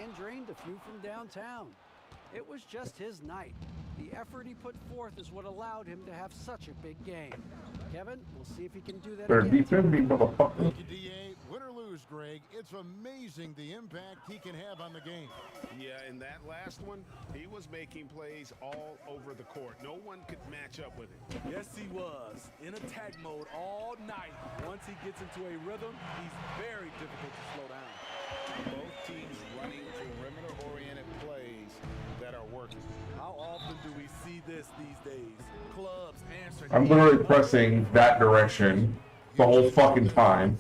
and drained a few from downtown. It was just his night. The effort he put forth is what allowed him to have such a big game. Kevin, we'll see if he can do that Better again. defend me, motherfucker. Thank you, D.A. Win or lose, Greg, it's amazing the impact he can have on the game. Yeah, in that last one, he was making plays all over the court. No one could match up with him. Yes, he was. In attack mode all night. Once he gets into a rhythm, he's very difficult to slow down. Both teams running perimeter-oriented plays that are working. How often do we see this these days? Clubs answering. I'm literally pressing that direction the whole fucking time,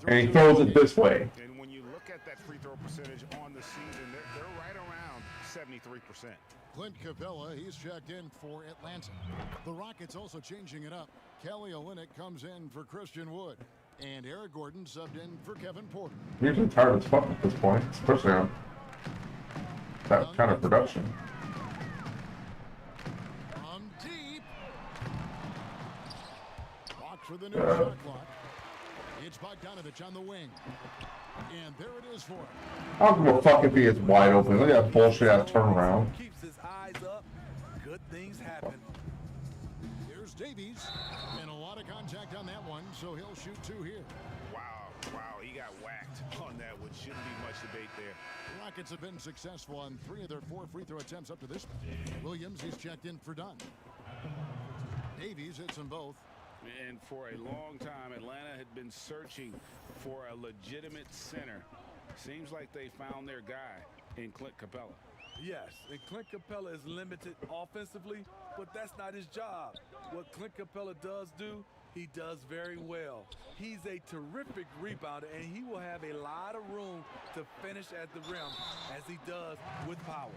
and he throws it this way. And when you look at that free throw percentage on the season, they're right around 73%. Clint Capella, he's checked in for Atlanta. The Rockets also changing it up. Kelly Olynyk comes in for Christian Wood. And Eric Gordon subbed in for Kevin Porter. You're just tired as fuck at this point, especially on that kind of production. From deep. Blocked for the new shot clock. It's Bogdanovich on the wing. And there it is for him. I don't give a fuck if he is wide open. Look at that bullshit ass turnaround. Keeps his eyes up. Good things happen. Here's Davies. And a lot of contact on that one, so he'll shoot 2 here. Wow, he got whacked on that one. Shouldn't be much debate there. The Rockets have been successful on 3 of their 4 free throw attempts up to this point. Williams, he's checked in for Dunn. Davies hits them both. And for a long time, Atlanta had been searching for a legitimate center. Seems like they found their guy in Clint Capella. Yes, and Clint Capella is limited offensively, but that's not his job. What Clint Capella does do, he does very well. He's a terrific rebounder, and he will have a lot of room to finish at the rim, as he does with power.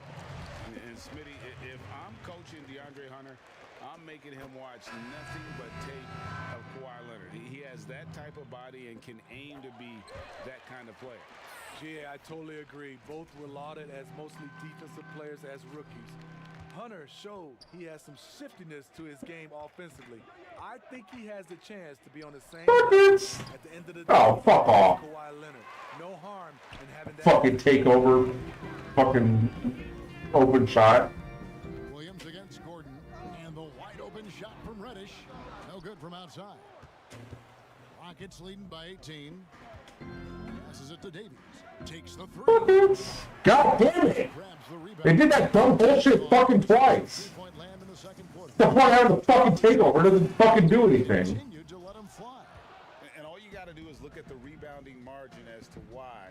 And Smitty, if I'm coaching DeAndre Hunter, I'm making him watch nothing but tape of Kawhi Leonard. He has that type of body and can aim to be that kind of player. Yeah, I totally agree. Both were lauded as mostly defensive players as rookies. Hunter showed he has some shiftiness to his game offensively. I think he has the chance to be on the same level at the end of the day. Oh, fuck off. Kawhi Leonard. No harm in having that. Fucking take over. Fucking open shot. Williams against Gordon. shot from Reddish. No good from outside. Rockets leading by 18. Passes it to Davies. Takes the three. God damn it! They did that dumb bullshit fucking twice. The point out of the fucking takeover doesn't fucking do anything. And all you got to do is look at the rebounding margin as to why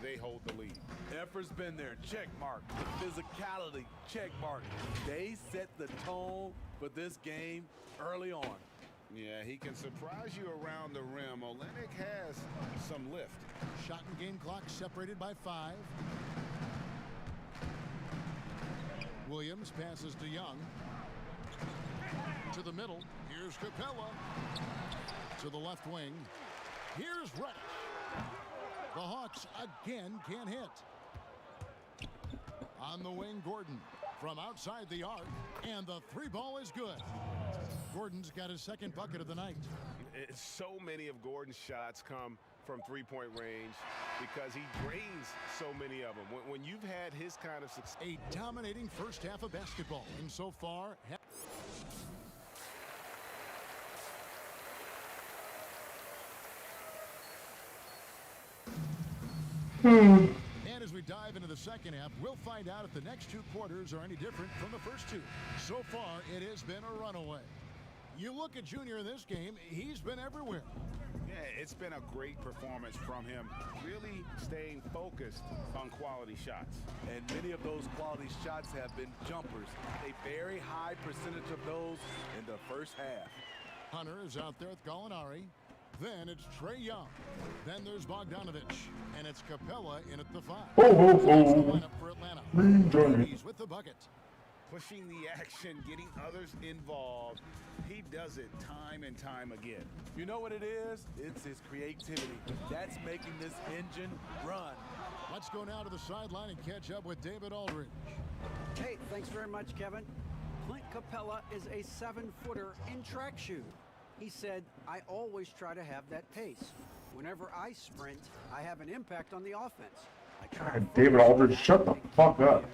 they hold the lead. Effort's been there, check mark. Physicality, check mark. They set the tone for this game early on. Yeah, he can surprise you around the rim. Olynyk has some lift. Shot and game clock separated by 5. Williams passes to Young. To the middle. Here's Capella. To the left wing. Here's Reddish. The Hawks again can't hit. On the wing, Gordon. From outside the arc. And the three ball is good. Gordon's got his second bucket of the night. So many of Gordon's shots come from three-point range because he drains so many of them. When you've had his kind of success. A dominating first half of basketball. And so far... And as we dive into the second half, we'll find out if the next two quarters are any different from the first two. So far, it has been a runaway. You look at Junior in this game, he's been everywhere. Yeah, it's been a great performance from him, really staying focused on quality shots. And many of those quality shots have been jumpers. A very high percentage of those in the first half. Hunter is out there with Gallinari. Then it's Trae Young. Then there's Bogdanovich. And it's Capella in at the 5. That's the lineup for Atlanta. He's with the bucket. Pushing the action, getting others involved. He does it time and time again. You know what it is? It's his creativity. That's making this engine run. Let's go now to the sideline and catch up with David Aldridge. Hey, thanks very much, Kevin. Clint Capella is a 7-footer in track shoe. He said, I always try to have that pace. Whenever I sprint, I have an impact on the offense. God, David Aldridge, shut the fuck up.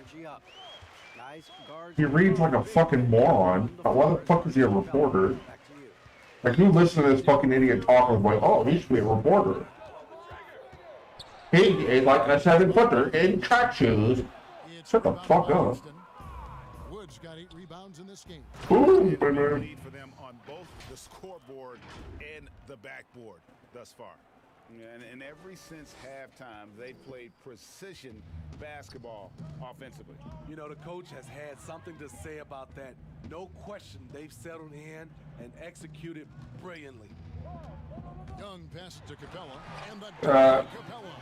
Guys, guards, He reads like a fucking moron. Why the fuck is he a reporter? Like, who listens to this fucking idiot talking like, oh, he should be a reporter? He is like a 7-footer in track shoes. Shut the fuck up. Woods got 8 rebounds in this game. Ooh, Lead for them on both the scoreboard and the backboard thus far. And ever since halftime, they played precision basketball offensively. You know, the coach has had something to say about that. No question, they've settled in and executed brilliantly. Young pass to Capella, and the Capella.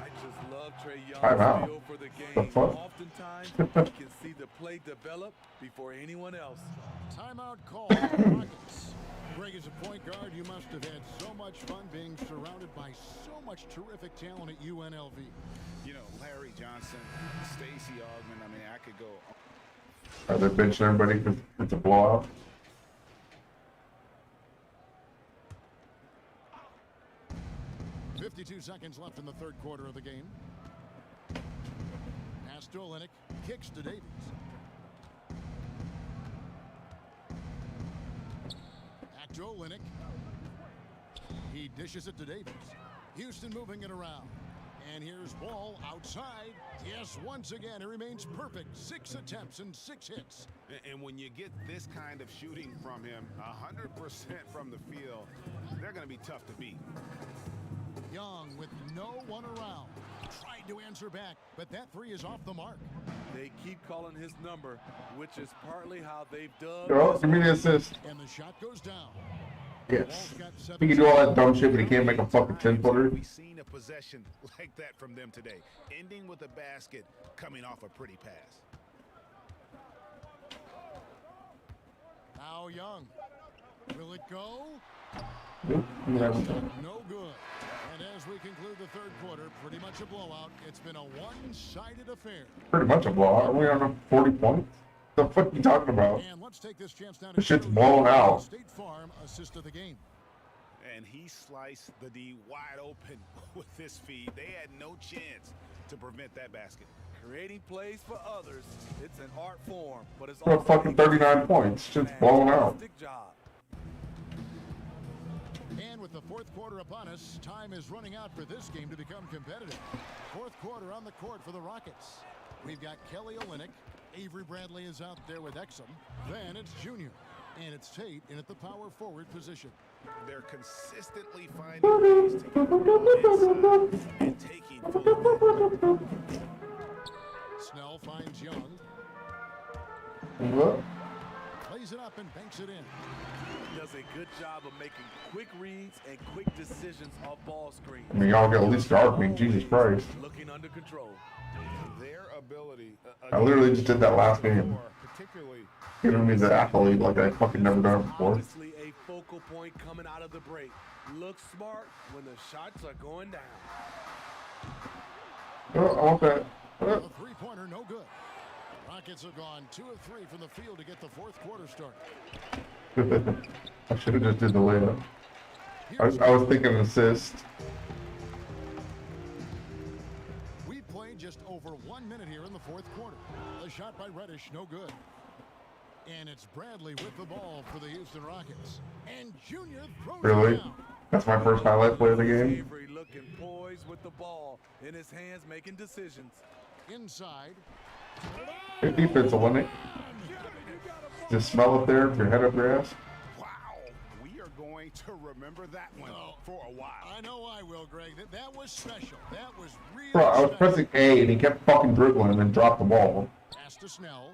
I just love Trae Young's feel for the game. Oftentimes, you can see the play develop before anyone else. Timeout call for the Rockets. Greg, as a point guard, you must have had so much fun being surrounded by so much terrific talent at UNLV. You know, Larry Johnson, Stacey Augmon, I mean, I could go. Are they benching everybody because it's a blowout? .52 seconds left in the third quarter of the game. Pass to Olynyk, kicks to Davies. Back to Olynyk. He dishes it to Davies. Houston moving it around. And here's Ball outside. Yes, once again, it remains perfect. 6 attempts and 6 hits. And when you get this kind of shooting from him, 100% from the field, they're going to be tough to beat. Young with no one around. Tried to answer back, but that 3 is off the mark. They keep calling his number, which is partly how they've done. Girl, give me the assist. And the shot goes down. Yes. He can do all that dumb shit, but he can't make a fucking 10-footer. We've seen a possession like that from them today, ending with a basket coming off a pretty pass. Now Young. Will it go? Nope. No good. And as we conclude the third quarter, pretty much a blowout. It's been a one-sided affair. Pretty much a blowout. Are we on 40 points? The fuck are you talking about? And let's take this chance down This shit's blown out. State Farm assist of the game. and he sliced the D wide open with this feed. They had no chance to prevent that basket. Creating plays for others, it's an art form, but it's For also fucking 39 points, just blown out. fantastic job. And with the fourth quarter upon us, time is running out for this game to become competitive. Fourth quarter on the court for the Rockets. We've got Kelly Olynyk. Avery Bradley is out there with Exum. Then it's Junior. And it's Tate in at the power forward position. They're consistently finding ways to get the ball inside and taking full advantage. Snell finds Young. What? Plays it up and banks it in. Does a good job of making quick reads and quick decisions off ball screens. I mean, y'all get at least guard me, Jesus Christ. Looking under control. Their ability. I literally just did that last game. Particularly. Giving me the athlete like I fucking never done it before. Obviously a focal point coming out of the break. Looks smart when the shots are going down. Oh, I want that. A three-pointer, no good. Rockets have gone 2 of 3 from the field to get the fourth quarter started. I should have just did the layup. I was thinking assist. We played just over 1 minute here in the fourth quarter. A shot by Reddish, no good. And it's Bradley with the ball for the Houston Rockets. And Junior throws Really? it down. That's my first highlight play of the game. Avery looking poised with the ball in his hands, making decisions. Inside. Good defense, Olynyk. Just smell it there with your head up your ass. Wow. We are going to remember that one for a while. I know I will, Greg. That was special. That was really Bro, I was special. pressing A and he kept fucking dribbling and then dropped the ball. Pass to Snell.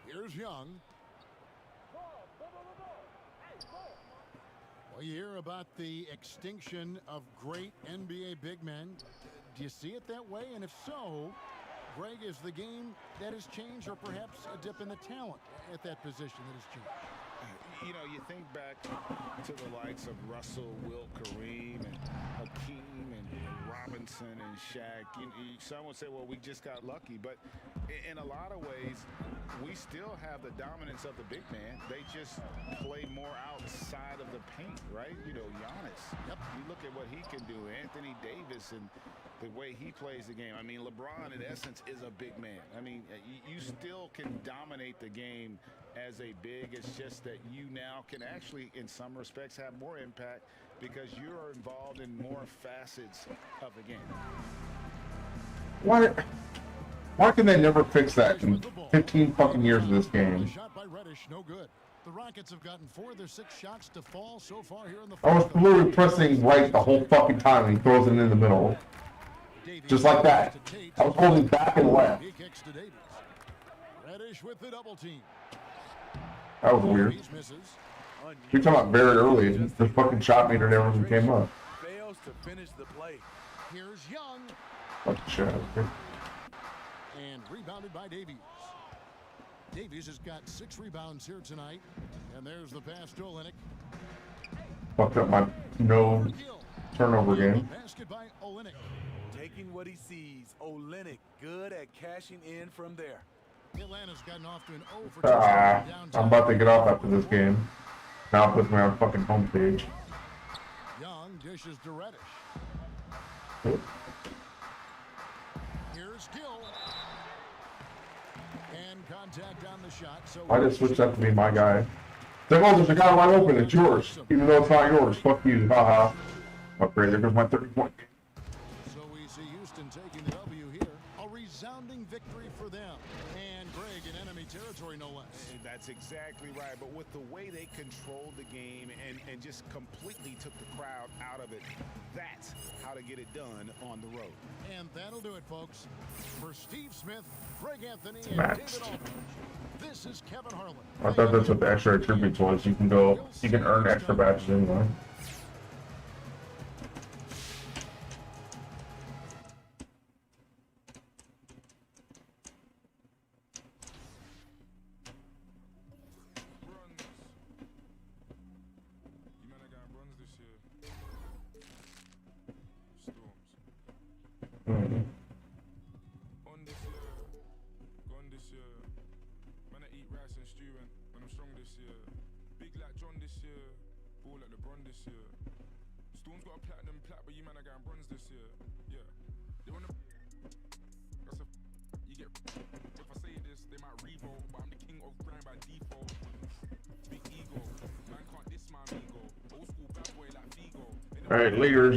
Here's Young. Well, you hear about the extinction of great NBA big men. Do you see it that way? And if so, Greg, is the game that has changed or perhaps a dip in the talent at that position that has changed? You know, you think back to the likes of Russell, Wilt, Kareem, and Hakeem, and Robinson, and Shaq. Some would say, well, we just got lucky. But in a lot of ways, we still have the dominance of the big man. They just play more outside of the paint, right? You know, Giannis. Yep. You look at what he can do. Anthony Davis and the way he plays the game. I mean, LeBron, in essence, is a big man. I mean, you still can dominate the game as a big. It's just that you now can actually, in some respects, have more impact because you're involved in more facets of the game. Why can they never fix that in 15 fucking years of this game? Shot by Reddish, no good. The Rockets have gotten 4 of their 6 shots to fall so far here in the I was fourth. literally pressing right the whole fucking time and he throws it in the middle. Just like that. I was holding back and left. He kicks to Davies. Reddish with the double team. That was weird. Misses. You're talking about very early. The fucking shot meter never even came up. Fails to finish the play. Here's Young. Fucking shit. And rebounded by Davies. Davies has got 6 rebounds here tonight. And there's the pass to Olynyk. Fucked up my no turnover game. Basket by Olynyk. Taking what he sees. Olynyk good at cashing in from there. Atlanta's gotten off to an 0 for 2 downtown. I'm about to get off after this game. Now it puts me on fucking homepage. Young dishes to Reddish. Here's Gill. And contact on the shot. So I just switched up to be my guy. It's like, oh, there's a guy wide open. It's yours. Even though it's not yours. Fuck you. Haha. Oh, great. There goes my 30-point game. So we see Houston taking the W here. A resounding victory for them. And Greg in enemy territory, no less. That's exactly right. But with the way they controlled the game and just completely took the crowd out of it, that's how to get it done on the road. And that'll do it, folks. For Steve Smith, Greg Anthony, and David Aldridge, this is Kevin Harlan. I thought that's what the extra attributes was. You can earn extra badges anyway. On this year, gone this year. Man, I eat rice and stew and I'm strong this year. Big like John this year, ball like LeBron this year. Storm's got a platinum plat, but you man are going bronze this year. Yeah. They wanna. That's a. You get. If I say this, they might revolt, but I'm the king of grind by default. Big ego. Man can't diss my ego. Old school bad boy like Figo. All right, later.